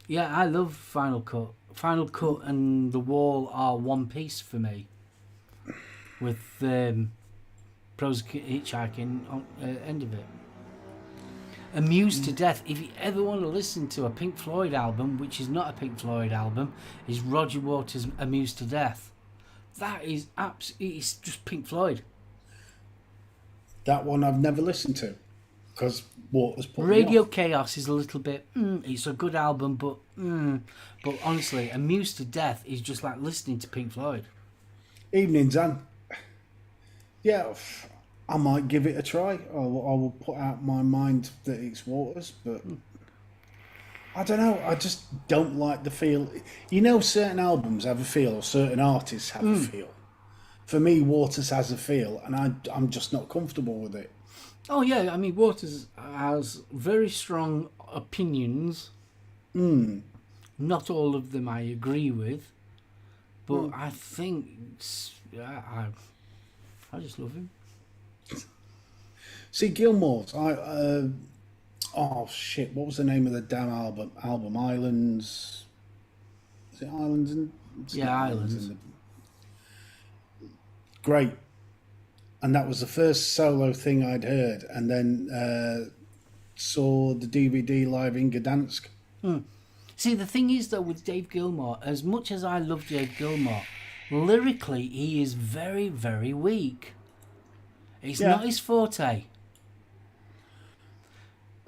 yeah, I love Final Cut. Final Cut and The Wall are one piece for me. With Pros Hitchhiking on end of it. Amused to Death. If you ever want to listen to a Pink Floyd album, which is not a Pink Floyd album, is Roger Waters' Amused to Death. That is it's just Pink Floyd. That one I've never listened to because Waters put me Radio off. Chaos is a little bit. It's a good album, but honestly, Amused to Death is just like listening to Pink Floyd. Evenings, and yeah, I might give it a try. I will put out my mind that it's Waters, but I don't know. I just don't like the feel. You know, certain albums have a feel, or certain artists have a feel. For me, Waters has a feel, and I'm just not comfortable with it. Oh yeah, I mean Waters has very strong opinions. Not all of them I agree with, but I think I just love him. See, Gilmore's. Oh shit! What was the name of the damn album? Islands. Is it Islands? Islands. Great. And that was the first solo thing I'd heard, and then saw the DVD live in Gdansk. See, the thing is though with Dave Gilmour, as much as I love Dave Gilmour, lyrically he is very, very weak. It's not his forte.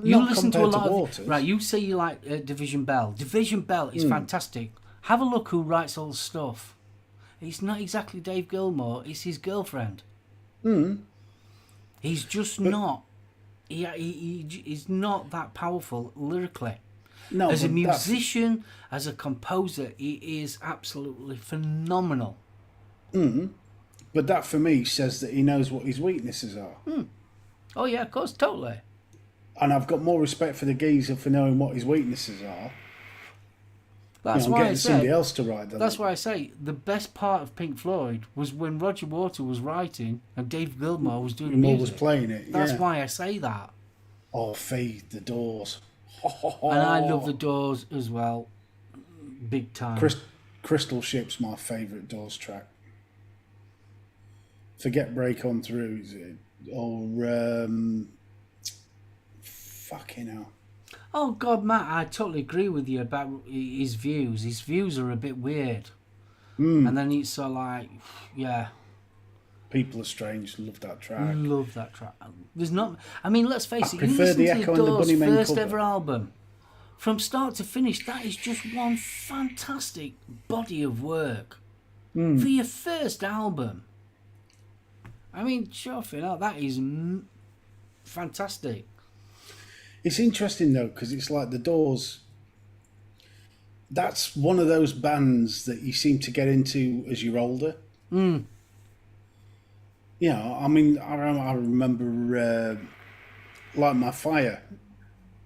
You Not listen to a compared to lot of Waters. right. You say you like Division Bell. Division Bell is fantastic. Have a look who writes all the stuff. It's not exactly Dave Gilmour. It's his girlfriend. He's just not. He's not that powerful lyrically. No, As a but musician, as a composer, he is absolutely phenomenal. but that for me says that he knows what his weaknesses are. Oh yeah, of course, totally. And I've got more respect for the geezer for knowing what his weaknesses are. That's I'm why I getting somebody say. else to write them. That's why I say the best part of Pink Floyd was when Roger Waters was writing and Dave Gilmour was doing the Moore music. was playing it. That's yeah. why I say that. Oh, Feed the Doors. And I love the Doors as well, big time. Crystal Ship's my favourite Doors track. Forget Break On Through, is it? Or fucking hell. Oh God, Matt, I totally agree with you about his views. His views are a bit weird, and then it's so like, yeah, People Are Strange, love that track. love that track. There's not. I mean, let's I face it. You prefer listen the to the Echo and the Doors' Bunnymen first cover. ever album, from start to finish. That is just one fantastic body of work for your first album. I mean, sure, that is fantastic. It's interesting though, because it's like the Doors. That's one of those bands that you seem to get into as you're older. You know, I mean, I remember Light My Fire.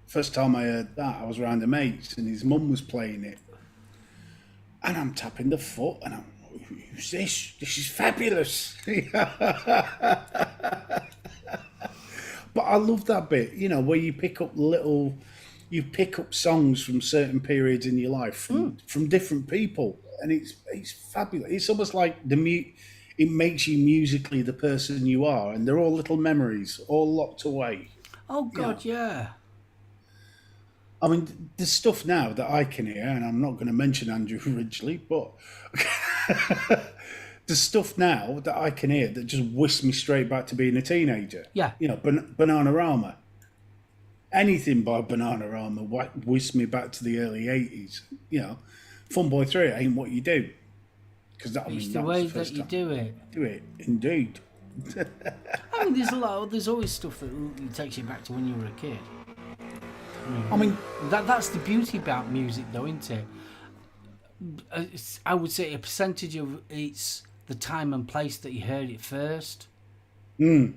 First time I heard that, I was around a mate's and his mum was playing it. And I'm tapping the foot and I'm, who's this? This is fabulous. But I love that bit, you know, where you pick up songs from certain periods in your life from different people, and it's fabulous. It's almost like it makes you musically the person you are, and they're all little memories, all locked away. Oh God, yeah. I mean, there's stuff now that I can hear, and I'm not going to mention Andrew Ridgely, but there's stuff now that I can hear that just whisks me straight back to being a teenager. Yeah. You know, Bananarama. Anything by Bananarama whisks me back to the early 80s. You know, Fun Boy 3 ain't what you do. Because It's the way that you do it. Do it, indeed. I mean, there's always stuff that takes you back to when you were a kid. I mean, that's the beauty about music, though, isn't it? I would say a percentage of it's the time and place that you heard it first. I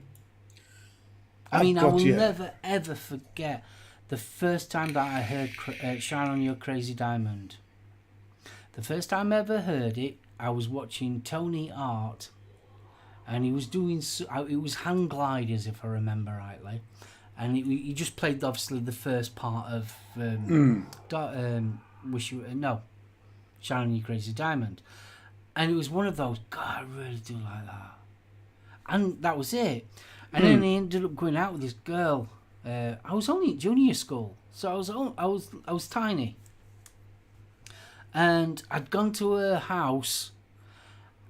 mean, I will never ever forget the first time that I heard "Shine on Your Crazy Diamond." The first time I ever heard it, I was watching Tony Art, and he was doing it was hang gliders, if I remember rightly, and he just played obviously the first part of "Shine on Your Crazy Diamond," and it was one of those. God, I really do like that, and that was it. And then he ended up going out with this girl. I was only at junior school, so I was tiny. And I'd gone to her house,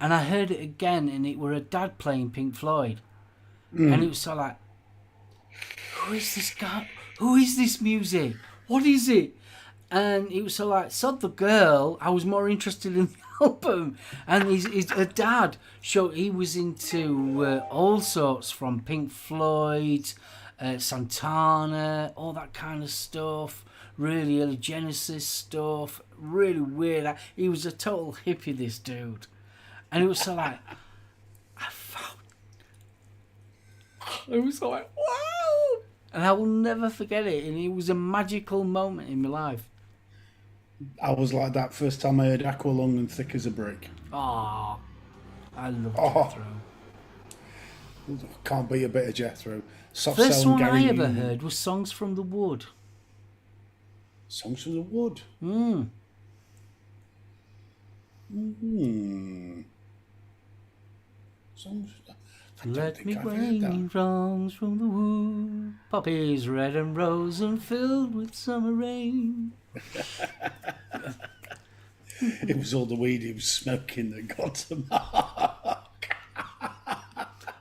and I heard it again, and it were her dad playing Pink Floyd, and it was so like, who is this guy? Who is this music? What is it? And it was so like, sod the girl. I was more interested in the album. And her dad he was into all sorts, from Pink Floyd, Santana, all that kind of stuff. Really early Genesis stuff. Really weird. He was a total hippie, this dude. And it was so like, it was so like, wow. And I will never forget it. And it was a magical moment in my life. I was like that first time I heard Aqualung and Thick as a Brick. Oh, I love Jethro. Can't beat a bit of Jethro. First one I ever heard was Songs from the Wood. Songs from the Wood? Songs... Let me bring songs from the wood, poppies red and rose and filled with summer rain. It was all the weed he was smoking that got to Mark.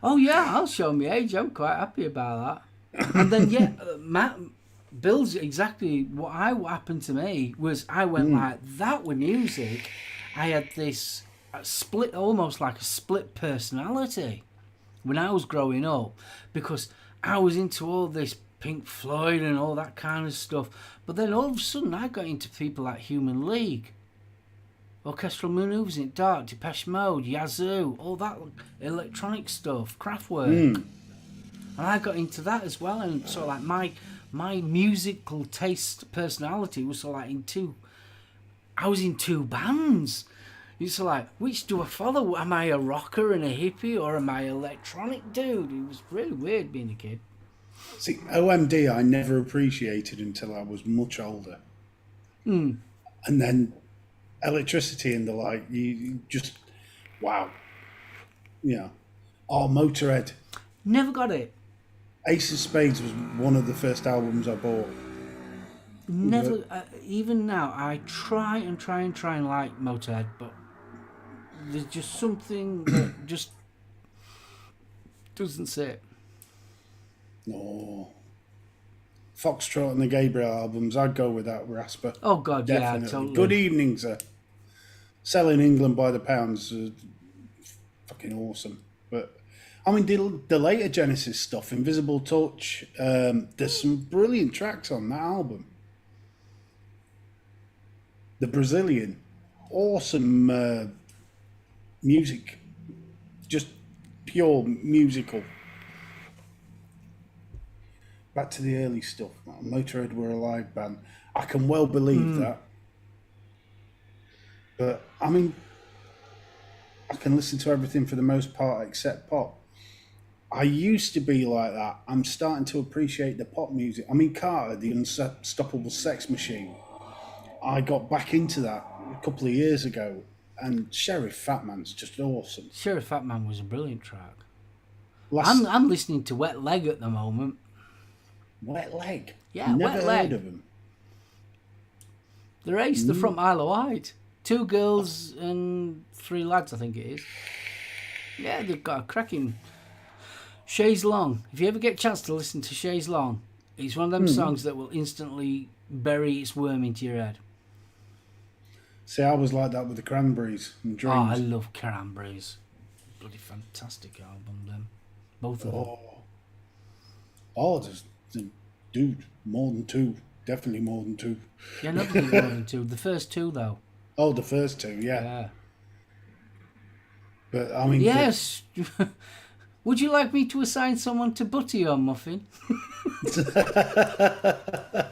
Oh yeah, I'll show my age. I'm quite happy about that. And then Matt Bill's exactly what happened to me was I went like that with music. I had this split, almost like a split personality when I was growing up, because I was into all this Pink Floyd and all that kind of stuff. But then all of a sudden I got into people like Human League, Orchestral Manoeuvres in Dark, Depeche Mode, Yazoo, all that electronic stuff, Kraftwerk. And I got into that as well, and sort of like my musical taste personality was sort of like I was in two bands. It's like, which do I follow? Am I a rocker and a hippie, or am I an electronic dude? It was really weird being a kid. See, OMD I never appreciated until I was much older. And then Electricity and the like, you just, wow. Yeah. Oh, Motorhead. Never got it. Ace of Spades was one of the first albums I bought. Never, even now, I try and like Motorhead, but there's just something that just doesn't sit. No. Foxtrot and the Gabriel albums, I'd go with that Rasper. Oh God, Definitely. yeah, totally. Good Evening, Sir. Selling England by the pounds, fucking awesome. But I mean, the later Genesis stuff, Invisible Touch, there's some brilliant tracks on that album. The Brazilian, awesome music, just pure musical. Back to the early stuff. Motorhead were a live band. I can well believe that. But I mean, I can listen to everything for the most part except pop. I used to be like that. I'm starting to appreciate the pop music. I mean, Carter, the Unstoppable Sex Machine. I got back into that a couple of years ago, and Sheriff Fatman's just awesome. Sheriff Fatman was a brilliant track. I'm listening to Wet Leg at the moment. Wet Leg? Yeah, Never Wet Leg. heard of them. They're ace. They're from Isle of Wight. 2 girls and 3 lads, I think it is. Yeah, they've got a cracking... Chaise Long. If you ever get a chance to listen to Chaise Long, it's one of them songs that will instantly bury its worm into your head. See, I was like that with the Cranberries and Dreams. Oh, I love Cranberries. Bloody fantastic album, them. Both of them. Oh, there's dude, more than 2. Definitely more than 2. Yeah, nothing more than 2. The first 2, though. Oh, the first 2, yeah. But, I mean... Yes! Would you like me to assign someone to butter your muffin?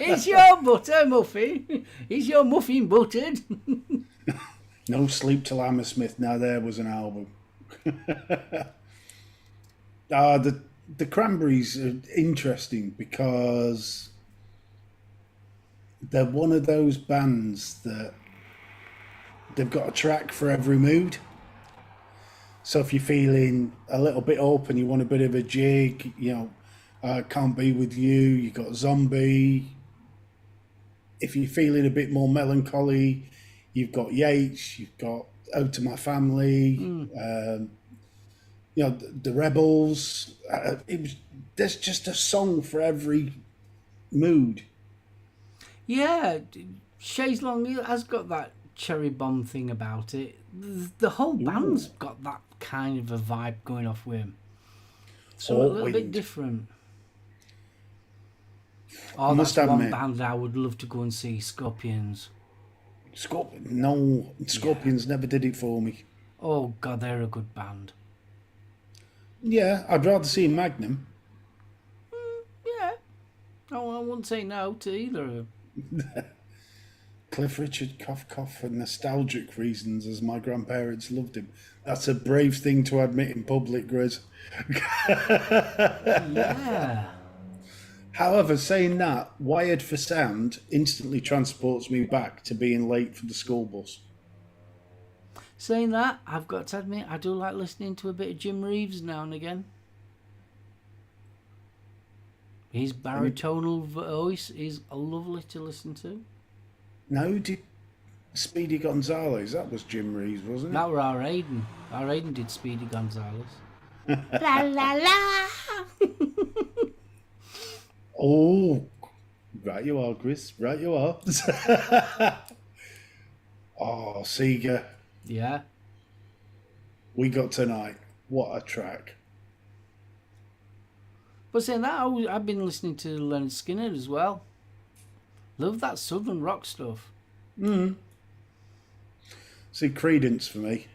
It's your butter, muffin. Is your muffin buttered? No Sleep Till Hammersmith. Now there was an album. The Cranberries are interesting because they're one of those bands that they've got a track for every mood. So if you're feeling a little bit up and you want a bit of a jig, Can't Be With You got Zombie. If you're feeling a bit more melancholy, you've got Yates, you've got Ode to My Family, the Rebels. There's just a song for every mood. Yeah, Chaise Long has got that cherry bomb thing about it. The whole band's got that kind of a vibe going off with him. So a little bit different. Oh, that's one band I would love to go and see, Scorpions. Scorpions never did it for me. Oh, God, they're a good band. Yeah, I'd rather see Magnum. Yeah. Oh, I wouldn't say no to either of them. Cliff Richard, cough, cough, for nostalgic reasons, as my grandparents loved him. That's a brave thing to admit in public, Grizz. Yeah. However, saying that, Wired for Sound instantly transports me back to being late for the school bus. Saying that, I've got to admit, I do like listening to a bit of Jim Reeves now and again. His baritonal voice is lovely to listen to. No, did Speedy Gonzales? That was Jim Reeves, wasn't it? That were our Aiden. Our Aiden did Speedy Gonzales. La la la. Oh, right you are, Chris. Right you are. Oh, Seeger. Yeah. We Got Tonight. What a track. But saying that, I've been listening to Leonard Skinner as well. Love that southern rock stuff. See, Creedence for me.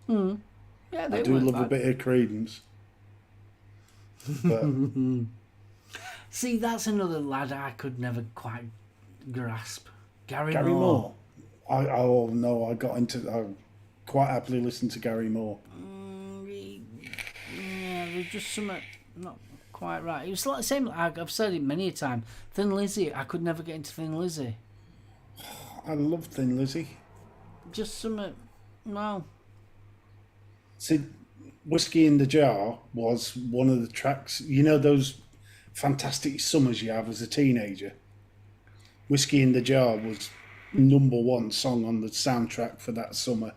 Yeah, I do love a bit of Creedence. But see, that's another lad I could never quite grasp. Gary Moore. I quite happily listen to Gary Moore. Yeah, there's just something not quite right. It was like the same. I've said it many a time. Thin Lizzy. I could never get into Thin Lizzy. I love Thin Lizzy. Just something. No. See, Whiskey in the Jar was one of the tracks. You know those fantastic summers you have as a teenager, Whiskey in the Jar was #1 song on the soundtrack for that summer.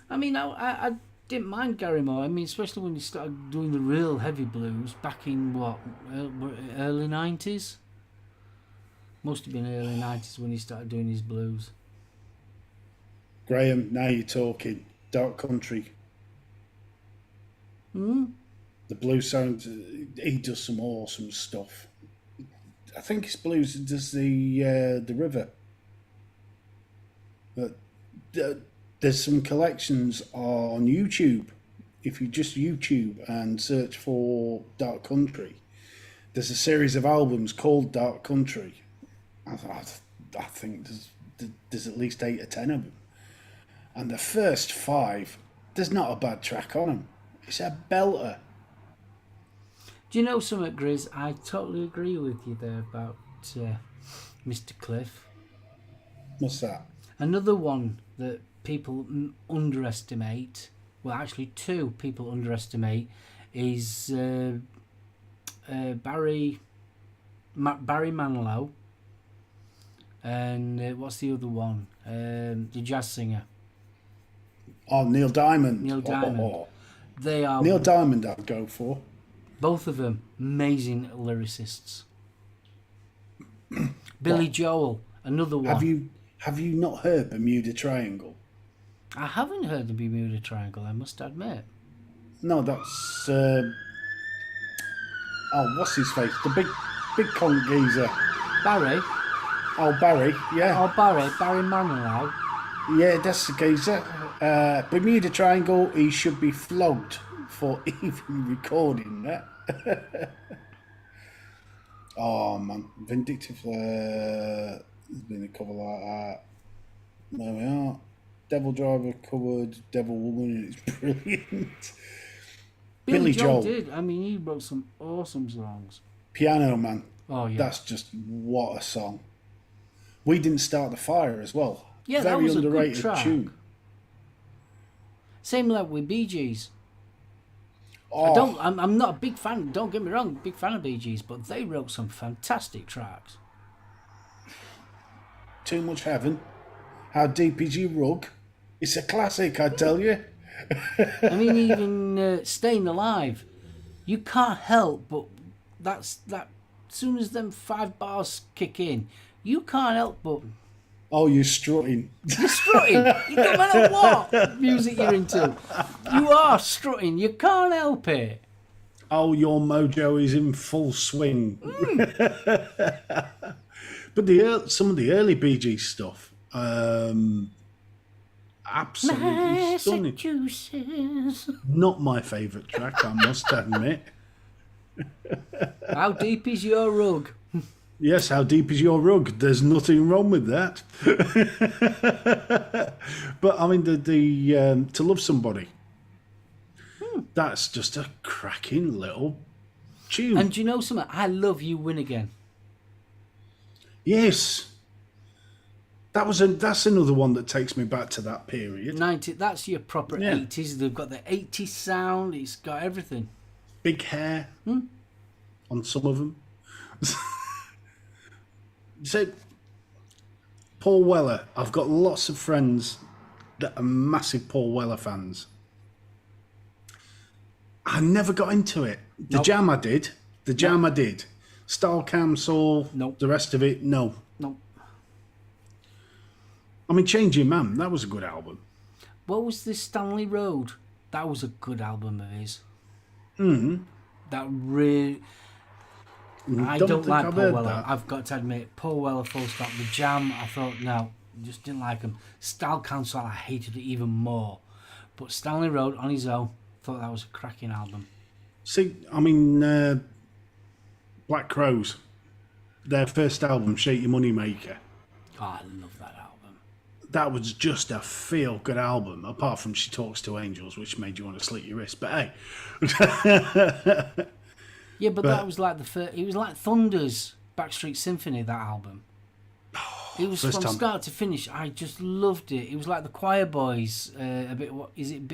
I mean, I didn't mind Gary Moore. I mean, especially when he started doing the real heavy blues back in early 90s? Must have been early 90s when he started doing his blues. Graham, now you're talking. Dark Country. The blues sound, he does some awesome stuff. I think his blues does the river. But there's some collections on YouTube. If you just YouTube and search for Dark Country, there's a series of albums called Dark Country. I think there's at least 8 or 10 of them. And the first 5, there's not a bad track on them. It's a belter. Do you know something, Grizz? I totally agree with you there about Mr. Cliff. What's that? Another one that people underestimate, well, actually 2 people underestimate, is Barry Manilow. And what's the other one? The jazz singer. Oh, Neil Diamond. Neil Diamond. They are Neil Diamond I'd go for. both of them amazing lyricists. Billy Joel, another one. Have you not heard Bermuda Triangle? I haven't heard the Bermuda Triangle, I must admit. No, that's what's his face? The big conch geezer. Barry? Oh, Barry, yeah. Oh, Barry Manilow. Yeah, that's the geezer. Bermuda Triangle, he should be flogged for even recording that. Oh, man. Vindictive, there's been a cover like that. There we are. Devil Driver covered Devil Woman, and it's brilliant. Billy Joel did. I mean, he wrote some awesome songs. Piano Man. Oh, yeah. That's just what a song. We Didn't Start the Fire as well. Yeah, very that was underrated a good track. tune. Same like with Bee Gees. Oh, I'm not a big fan. Don't get me wrong, big fan of Bee Gees, but they wrote some fantastic tracks. Too Much Heaven. How Deep Is Your Rug? It's a classic, I tell you. I mean, even Staying Alive, you can't help but that. As soon as them 5 bars kick in, you can't help but. Oh, you're strutting. You're strutting. You no matter what music you're into, you are strutting. You can't help it. Oh, your mojo is in full swing. But some of the early Bee Gees stuff, absolutely stunning. Massachusetts. Not my favourite track, I must admit. How deep is your rug? Yes, How Deep Is Your Rug? There's nothing wrong with that. But I mean, the To Love Somebody. That's just a cracking little tune. And do you know something? I Love You Win Again. Yes. That's another one that takes me back to that period. 90. That's your proper Yeah. 80s. They've got the 80s sound. It's got everything. Big hair on some of them. So, Paul Weller. I've got lots of friends that are massive Paul Weller fans. I never got into it. The Jam I did. I did. Style Council. Nope. The rest of it, no. Nope. I mean, Changing Man. That was a good album. What was this Stanley Road? That was a good album of his. That really. I don't like I've Paul heard Weller. that. I've got to admit, Paul Weller, full stop. The Jam, I thought, no, just didn't like him. Style Council, I hated it even more. But Stanley Road on his own, thought that was a cracking album. See, I mean, Black Crowes, their first album, Shake Your Money Maker. Oh, I love that album. That was just a feel-good album, apart from She Talks to Angels, which made you want to slit your wrist. But hey. Yeah, but that was like the first. It was like Thunder's Backstreet Symphony, that album. It was from start to finish. I just loved it. It was like the Choir Boys. A bit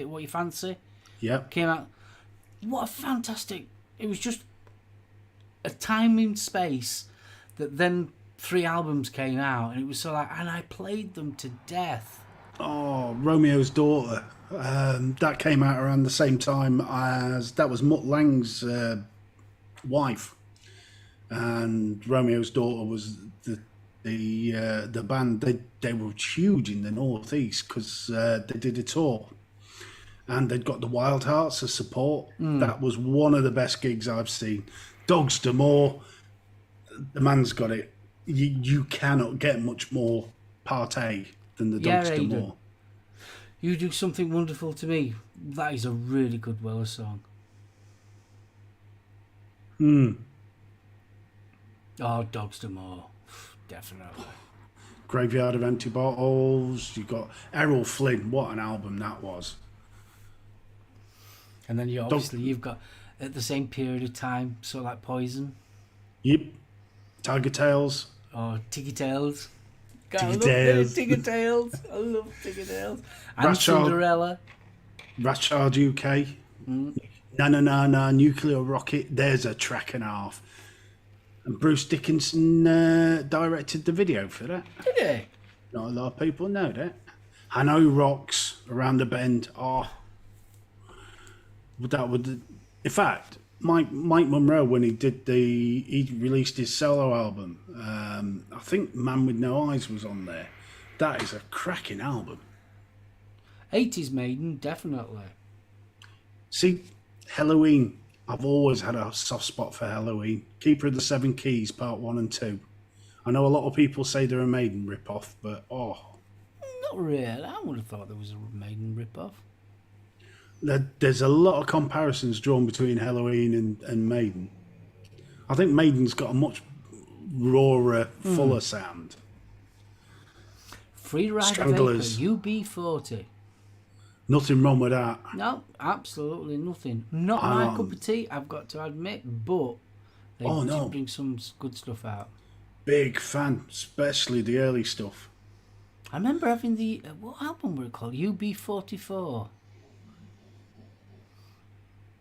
what you fancy? Yep. Came out. What a fantastic! It was just a time and space that then 3 albums came out, and it was so like, and I played them to death. Oh, Romeo's Daughter. That came out around the same time as that was Mutt Lang's wife, and Romeo's Daughter was the band. They were huge in the northeast because they did a tour, and they'd got the Wild Hearts as support. That was one of the best gigs I've seen. Dogs D'Amour, the man's got it. You cannot get much more partay than the Dogs D'Amour. You Do Something Wonderful to Me. That is a really good Weller song. Oh, Dogs D'Amour. Definitely. Graveyard of Empty Bottles. You got Errol Flynn. What an album that was. And then you've got at the same period of time, so like Poison. Yep. Tiger Tails. Oh, Tiggy Tails. Tiggy Tails. Tiggy Tails. I love Tiggy Tails. And Ratchard, Cinderella. Ratchard UK. Na Na Na Na. Nuclear Rocket. There's a track and a half. And Bruce Dickinson directed the video for that. Did he? Not a lot of people know that. Hanoi Rocks, Around the Bend. Oh, that would. In fact, Mike Monroe, when he released his solo album, I think Man with No Eyes was on there. That is a cracking album. 80s Maiden, definitely. See, Halloween. I've always had a soft spot for Halloween. Keeper of the Seven Keys, Part 1 and 2. I know a lot of people say they're a Maiden rip-off, but Not really. I would have thought there was a Maiden rip-off. There's a lot of comparisons drawn between Halloween and Maiden. I think Maiden's got a much rawer, fuller sound. Free Ride Stranglers. Vapor, UB40. Nothing wrong with that. No, absolutely nothing. Not my cup of tea, I've got to admit, but they did bring some good stuff out. Big fan, especially the early stuff. I remember having the, what album were it called? UB44.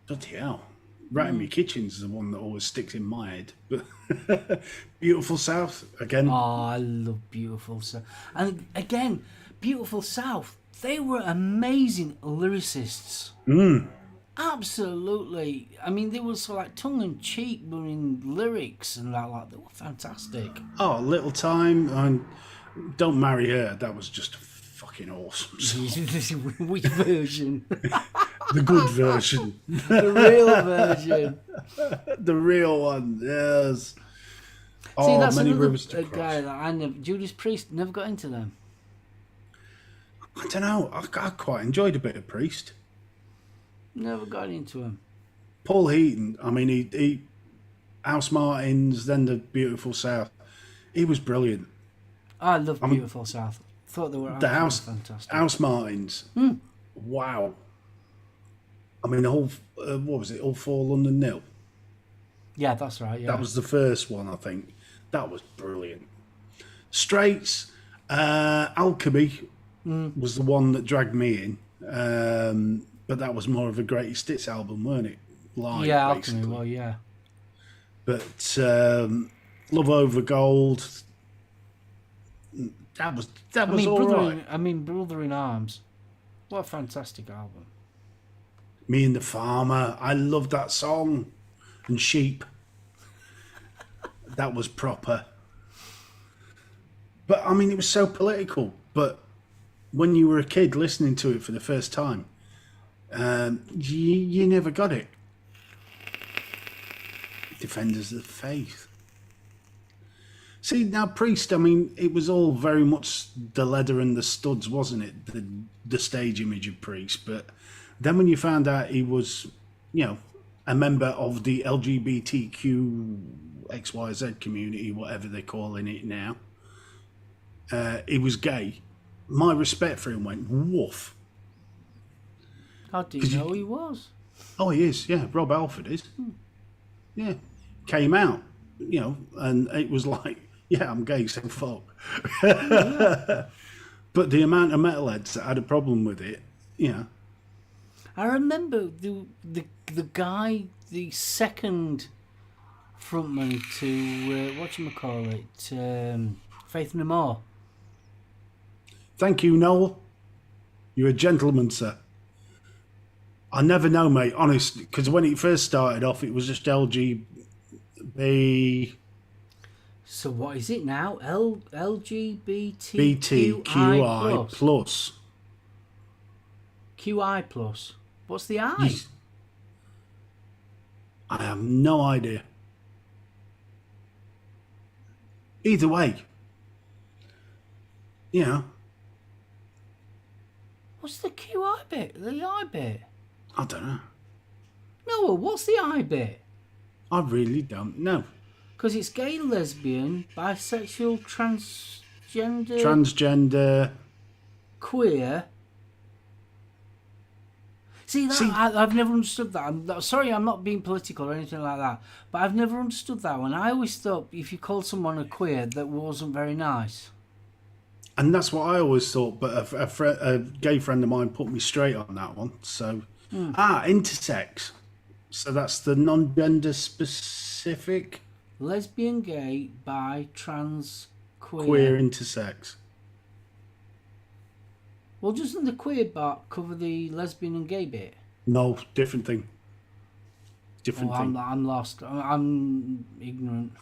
Bloody hell. Rat in My Kitchen's the one that always sticks in my head. But Beautiful South, again. Oh, I love Beautiful South. And again, Beautiful South, they were amazing lyricists. Absolutely. I mean, they were so like tongue-in-cheek in lyrics and that, like, they were fantastic. Oh, Little Time and Don't Marry Her. That was just a fucking awesome song. Which version? The good version. The real version. The real one, yes. See, that's Many another Rivers to Cross. guy that I never... Judas Priest, never got into them. I don't know. I quite enjoyed a bit of Priest. Never got into him. Paul Heaton, I mean, he House Martins, then the Beautiful South. He was brilliant. I love Beautiful South. Thought they were fantastic. House Martins. Wow. I mean, the whole, what was it, All for London Nil? Yeah, that's right, yeah. That was the first one, I think. That was brilliant. Straits, Alchemy was the one that dragged me in. But that was more of a greatest hits album, weren't it? Live, yeah, basically. Alchemy, well, yeah. But Love Over Gold, that was all right. Brother in Arms. What a fantastic album. Me and the Farmer, I love that song. And Sheep. That was proper. But, I mean, it was so political. But when you were a kid listening to it for the first time, you never got it. Defenders of the Faith. See, now Priest, I mean, it was all very much the leather and the studs, wasn't it? The stage image of Priest. But then when you found out he was, a member of the LGBTQ XYZ community, whatever they're calling it now, he was gay. My respect for him went woof. How do you know he was? Oh, he is, yeah. Rob Alford is. Yeah. Came out, and it was like, yeah, I'm gay, so fuck. But the amount of metalheads that had a problem with it, I remember the guy, the second frontman to whatchamacallit, Faith No More. Thank you, Noel. You're a gentleman, sir. I never know, mate, honest, because when it first started off, it was just LGB... So what is it now? BTQI plus. QI plus. What's the I? Yes. I have no idea. Either way, you know. What's the QI bit? The I bit? I don't know. No, what's the I bit? I really don't know. Because it's gay, lesbian, bisexual, Transgender. Queer. See, I've never understood that. Sorry, I'm not being political or anything like that, but I've never understood that one. I always thought if you called someone a queer, that wasn't very nice. And that's what I always thought, but a gay friend of mine put me straight on that one. So, intersex. So that's the non-gender specific. Lesbian, gay, bi, trans, Queer intersex. Well, doesn't the queer part cover the lesbian and gay bit? No, different thing. Different thing. I'm lost. I'm ignorant.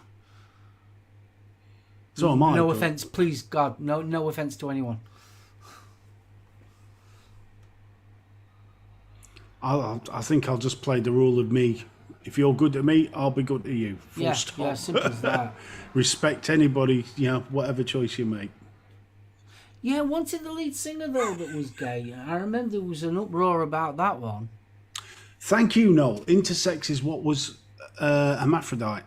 So am I. No offense, please, God. No offense to anyone. I think I'll just play the rule of me. If you're good to me, I'll be good to you. Full stop. Yeah, simple as that. Respect anybody, whatever choice you make. Yeah, I wanted the lead singer, though, that was gay. I remember there was an uproar about that one. Thank you, Noel. Intersex is what was hermaphrodite.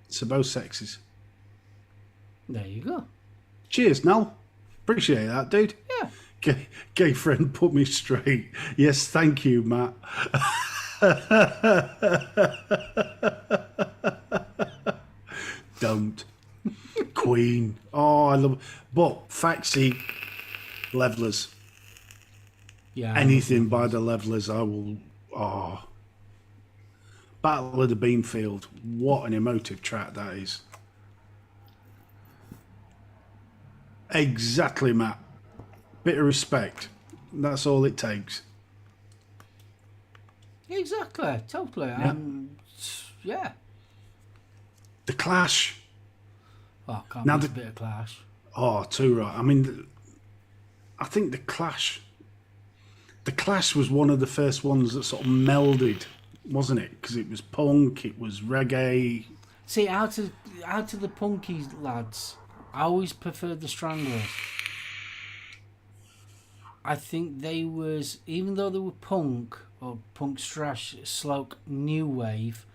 So both sexes. There you go. Cheers, Noel. Appreciate that, dude. Yeah. Gay friend put me straight. Yes, thank you, Matt. Don't. Queen. Oh, I love... But, Faxi, Levelers. Yeah. Anything by the Levelers, I will... Oh. Battle of the Beanfield. What an emotive track that is. Exactly, Matt. Bit of respect. That's all it takes. Exactly. Totally. Yeah. The Clash. Oh, can't Now be a bit of Clash. Oh, too right. I mean, I think the Clash was one of the first ones that sort of melded, wasn't it? Because it was punk, it was reggae. See, out of the punky lads, I always preferred the Stranglers. I think they was, even though they were punk or punk thrash sloke new wave,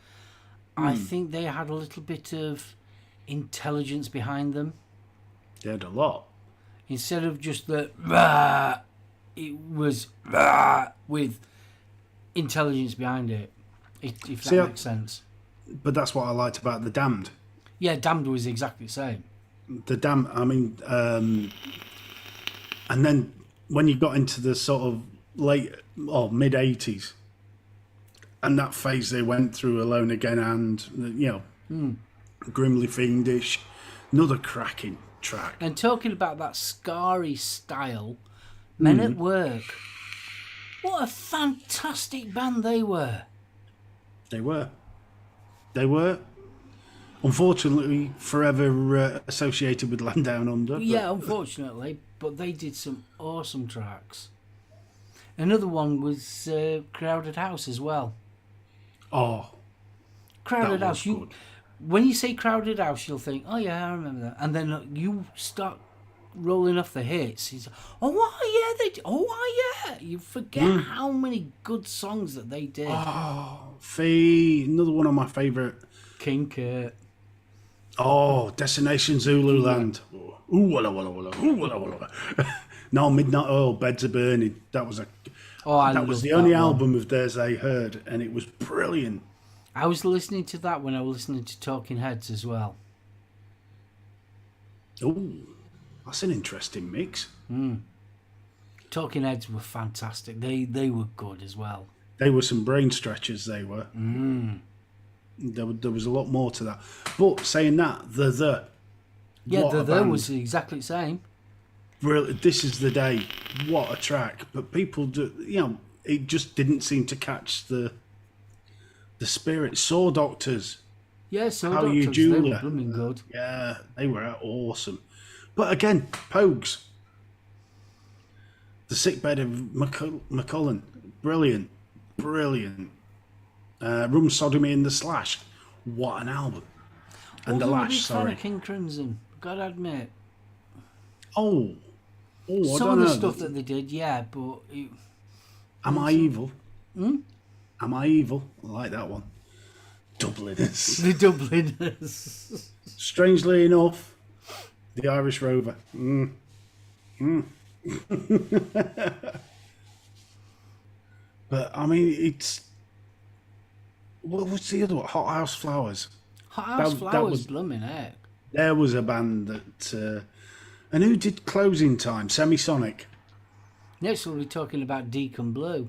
I think they had a little bit of intelligence behind them. They had a lot. Instead of just the rah, it was rah with intelligence behind it. If that makes sense. But that's what I liked about the Damned. Yeah, Damned was exactly the same. The Damned, I mean, and then when you got into the sort of late or mid 80s, and that phase they went through, Alone Again, and Grimly Fiendish, another cracking track. And talking about that scarry style, Men at Work. What a fantastic band they were. They were. Unfortunately, forever associated with Land Down Under. Yeah, unfortunately, but they did some awesome tracks. Another one was Crowded House as well. Oh, Crowded that House. was good. When you say Crowded House, you'll think, oh yeah, I remember that. And then you start rolling off the hits. It's, oh yeah, you forget how many good songs that they did. Oh, Fee, another one of my favourite. King Kurt. Oh, Destination Zululand. Ooh, walla, walla, walla. Ooh, walla, walla. No, Midnight Oil, Beds Are Burning. That was that was the only album of theirs I heard, and it was brilliant. I was listening to that when I was listening to Talking Heads as well. Oh, that's an interesting mix. Talking Heads were fantastic. They were good as well. They were some brain stretchers, they were. There was a lot more to that. But saying that, Yeah, what a there band. was exactly the same. This is the day. What a track! But people do, it just didn't seem to catch the spirit. Saw Doctors. Yeah, so How are you, Doctors, they were Julia? blooming good. Yeah, they were awesome. But again, Pogues. The Sickbed of McCullen. Brilliant. Brilliant. Room Sodomy and the Slash. What an album. And the Wasn't a Lash, big fan sorry. of King Crimson, gotta admit. Oh, I Some don't of the know. stuff that they did, yeah, but... Am I Evil? Am I Evil? I like that one. Dubliners. The Dubliners. Strangely enough, the Irish Rover. But I mean, it's what's the other one? Hot House Flowers. Hot House That Flowers, was- blooming heck. There was a band that, and who did Closing Time? Semisonic. Next we'll be talking about Deacon Blue.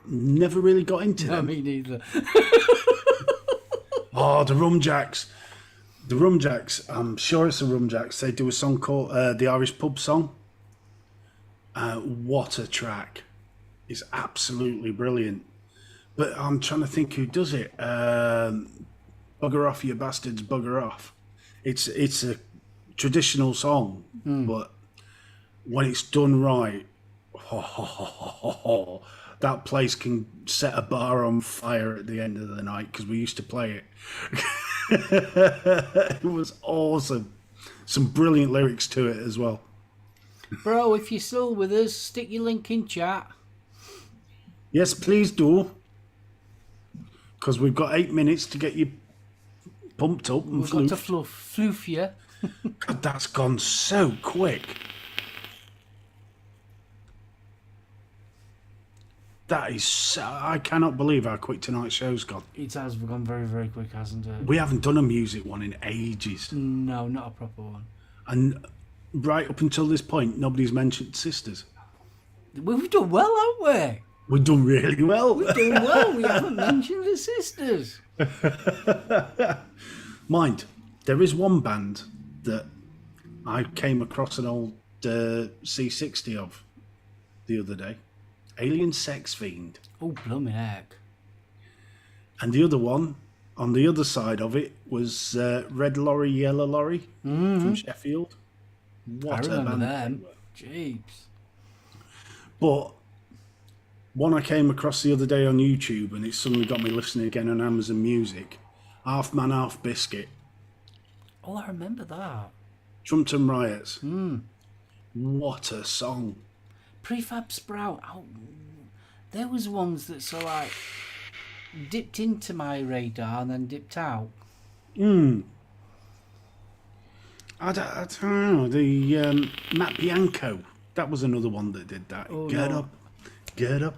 Never really got into No, them. me neither. Oh, the Rumjacks. The Rumjacks. I'm sure it's the Rumjacks. They do a song called the Irish Pub Song. What a track! It's absolutely brilliant. But I'm trying to think who does it. Bugger off, you bastards! Bugger off. It's a traditional song, but when it's done right, that place can set a bar on fire at the end of the night because we used to play it. It was awesome. Some brilliant lyrics to it as well. Bro, if you're still with us, stick your link in chat. Yes, please do. Because we've got 8 minutes to get you pumped up and We've got to floofed. floof you. God, that's gone so quick. That is so, I cannot believe how quick tonight's show's gone. It has gone very, very quick, hasn't it? We haven't done a music one in ages. No, not a proper one. And right up until this point, nobody's mentioned Sisters. We've done well, haven't we? We've done really well. We've done well. We haven't mentioned the sisters. Mind, there is one band that I came across an old C60 of the other day. Alien Sex Fiend. Oh, blooming heck. And the other one, on the other side of it, was Red Lorry, Yellow Lorry from Sheffield. What I remember a band them. they were. Jeeps. But one I came across the other day on YouTube, and it suddenly got me listening again on Amazon Music. Half Man, Half Biscuit. Oh, I remember that. Trumpton Riots. What a song. Prefab Sprout. Oh, there was ones that sort of like dipped into my radar and then dipped out. I don't know. The Matt Bianco. That was another one that did that. Oh, get no. up, get up,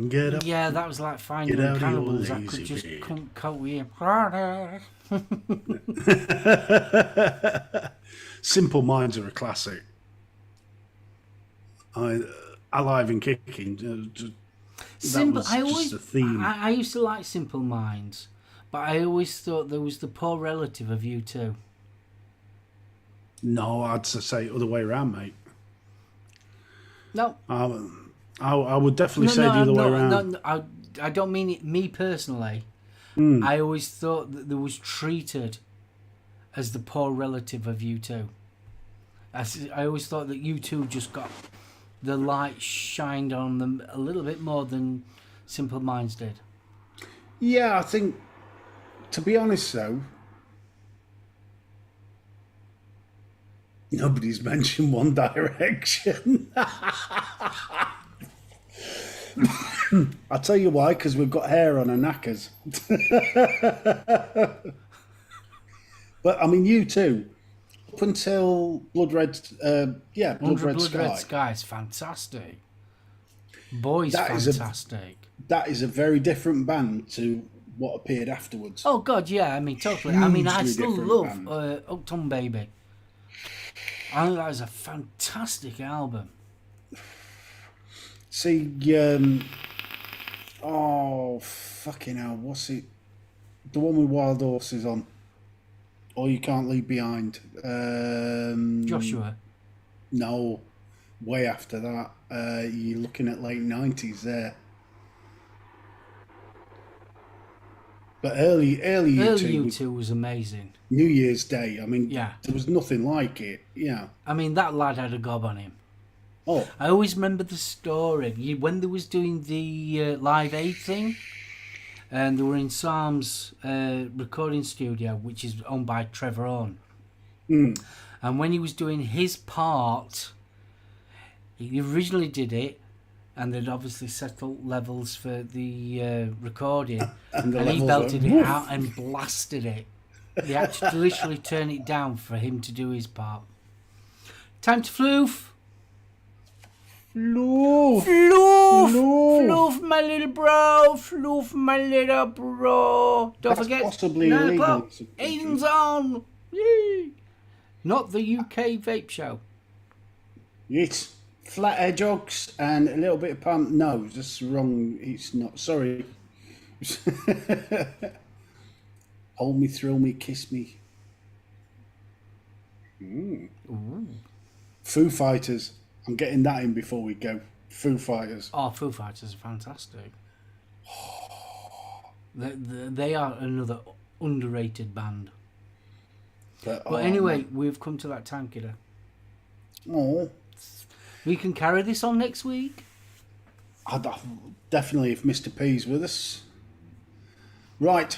get up. Yeah, that was like finding Get out of your cannibals. I lazy could just bed. couldn't cope with him. Simple Minds are a classic. Alive and Kicking. Simple. was I just always, the theme. I used to like Simple Minds, but I always thought there was the poor relative of you too. No, I'd say other way around, mate. No, I would definitely say the other way around. No, I don't mean it me personally. I always thought that there was treated as the poor relative of you two. I always thought that you two just got the light shined on them a little bit more than Simple Minds did. Yeah, I think, to be honest though, nobody's mentioned One Direction. I'll tell you why, because we've got hair on our knackers. But I mean, you too. Up until Blood Red, Blood Red Sky. Red Sky is fantastic. Boys, That is fantastic. That is a very different band to what appeared afterwards. Oh God, yeah. I mean, totally. I mean, I Hugely still different love band. Uptown Baby. I think that is a fantastic album. See, Oh, fucking hell. What's it? The one with wild horses on. Or You Can't Leave Behind. Joshua. No. Way after that. You're looking at late 90s there. But early U2 was amazing. New Year's Day. I mean, Yeah. there was nothing like it. Yeah. I mean, that lad had a gob on him. Oh, I always remember the story. When they was doing the Live Aid thing, and they were in Sam's recording studio, which is owned by Trevor Horn. And when he was doing his part, he originally did it, and they'd obviously settled levels for the recording, and he belted it out and blasted it. They had to literally turn it down for him to do his part. Time to floof. Floof. Floof. Floof. Floof, my little bro. Floof, my little bro. Don't That's forget, possibly 9 illegal. o'clock. Aiden's on. Yay. Not the UK vape show. It's flat hedgehogs and a little bit of palm. No, that's wrong. It's not. Sorry. Hold me, thrill me, kiss me. Foo Fighters. I'm getting that in before we go. Foo Fighters. Oh, Foo Fighters are fantastic. They are another underrated band. But anyway, we've come to that time, kiddo. Oh. We can carry this on next week. Definitely if Mr. P's with us. Right.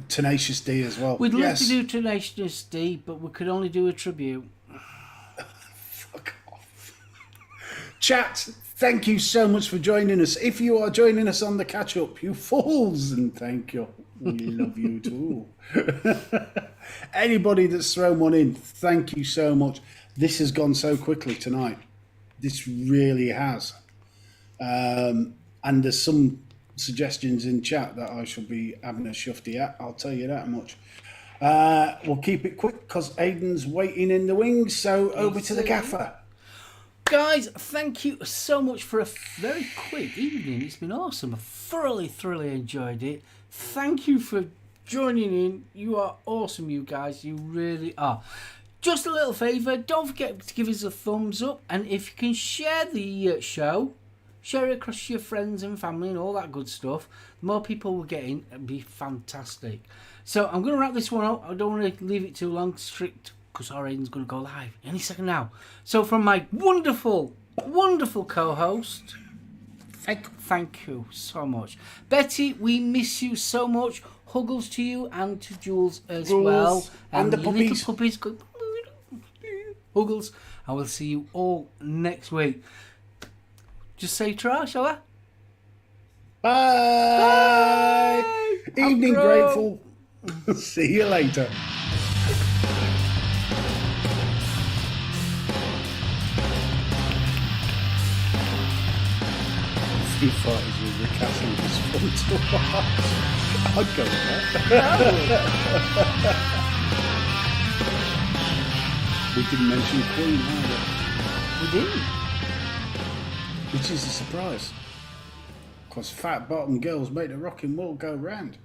Tenacious D as well. We'd love to do Tenacious D, but we could only do a tribute. Fuck off. Chat, thank you so much for joining us. If you are joining us on the catch up, you fools, and thank you. We love you too. Anybody that's thrown one in, thank you so much. This has gone so quickly tonight. This really has. And there's some suggestions in chat that I shall be having a shufty at. I'll tell you that much. We'll keep it quick because Aiden's waiting in the wings. So over to the gaffer. Guys, thank you so much for a very quick evening. It's been awesome. I thoroughly enjoyed it. Thank you for joining in. You are awesome, you guys. You really are. Just a little favour, don't forget to give us a thumbs up, and if you can share the show, share it across your friends and family and all that good stuff. The more people we're getting, it'd be fantastic. So I'm going to wrap this one up. I don't want to leave it too long, strict, because our Aiden's going to go live any second now. So from my wonderful co-host, thank you so much. Betty, we miss you so much. Huggles to you and to Jules as well. And the puppies. Little puppies. Good. Huggles. I will see you all next week. Just say tra, shall I? Bye. Bye. Evening, Outro. grateful. See you later. Foo Fighters with Rick Astley was fun to watch. I'd go with that. We didn't mention Queen either. We didn't. Which is a surprise. Because fat bottom girls make the rocking world go round.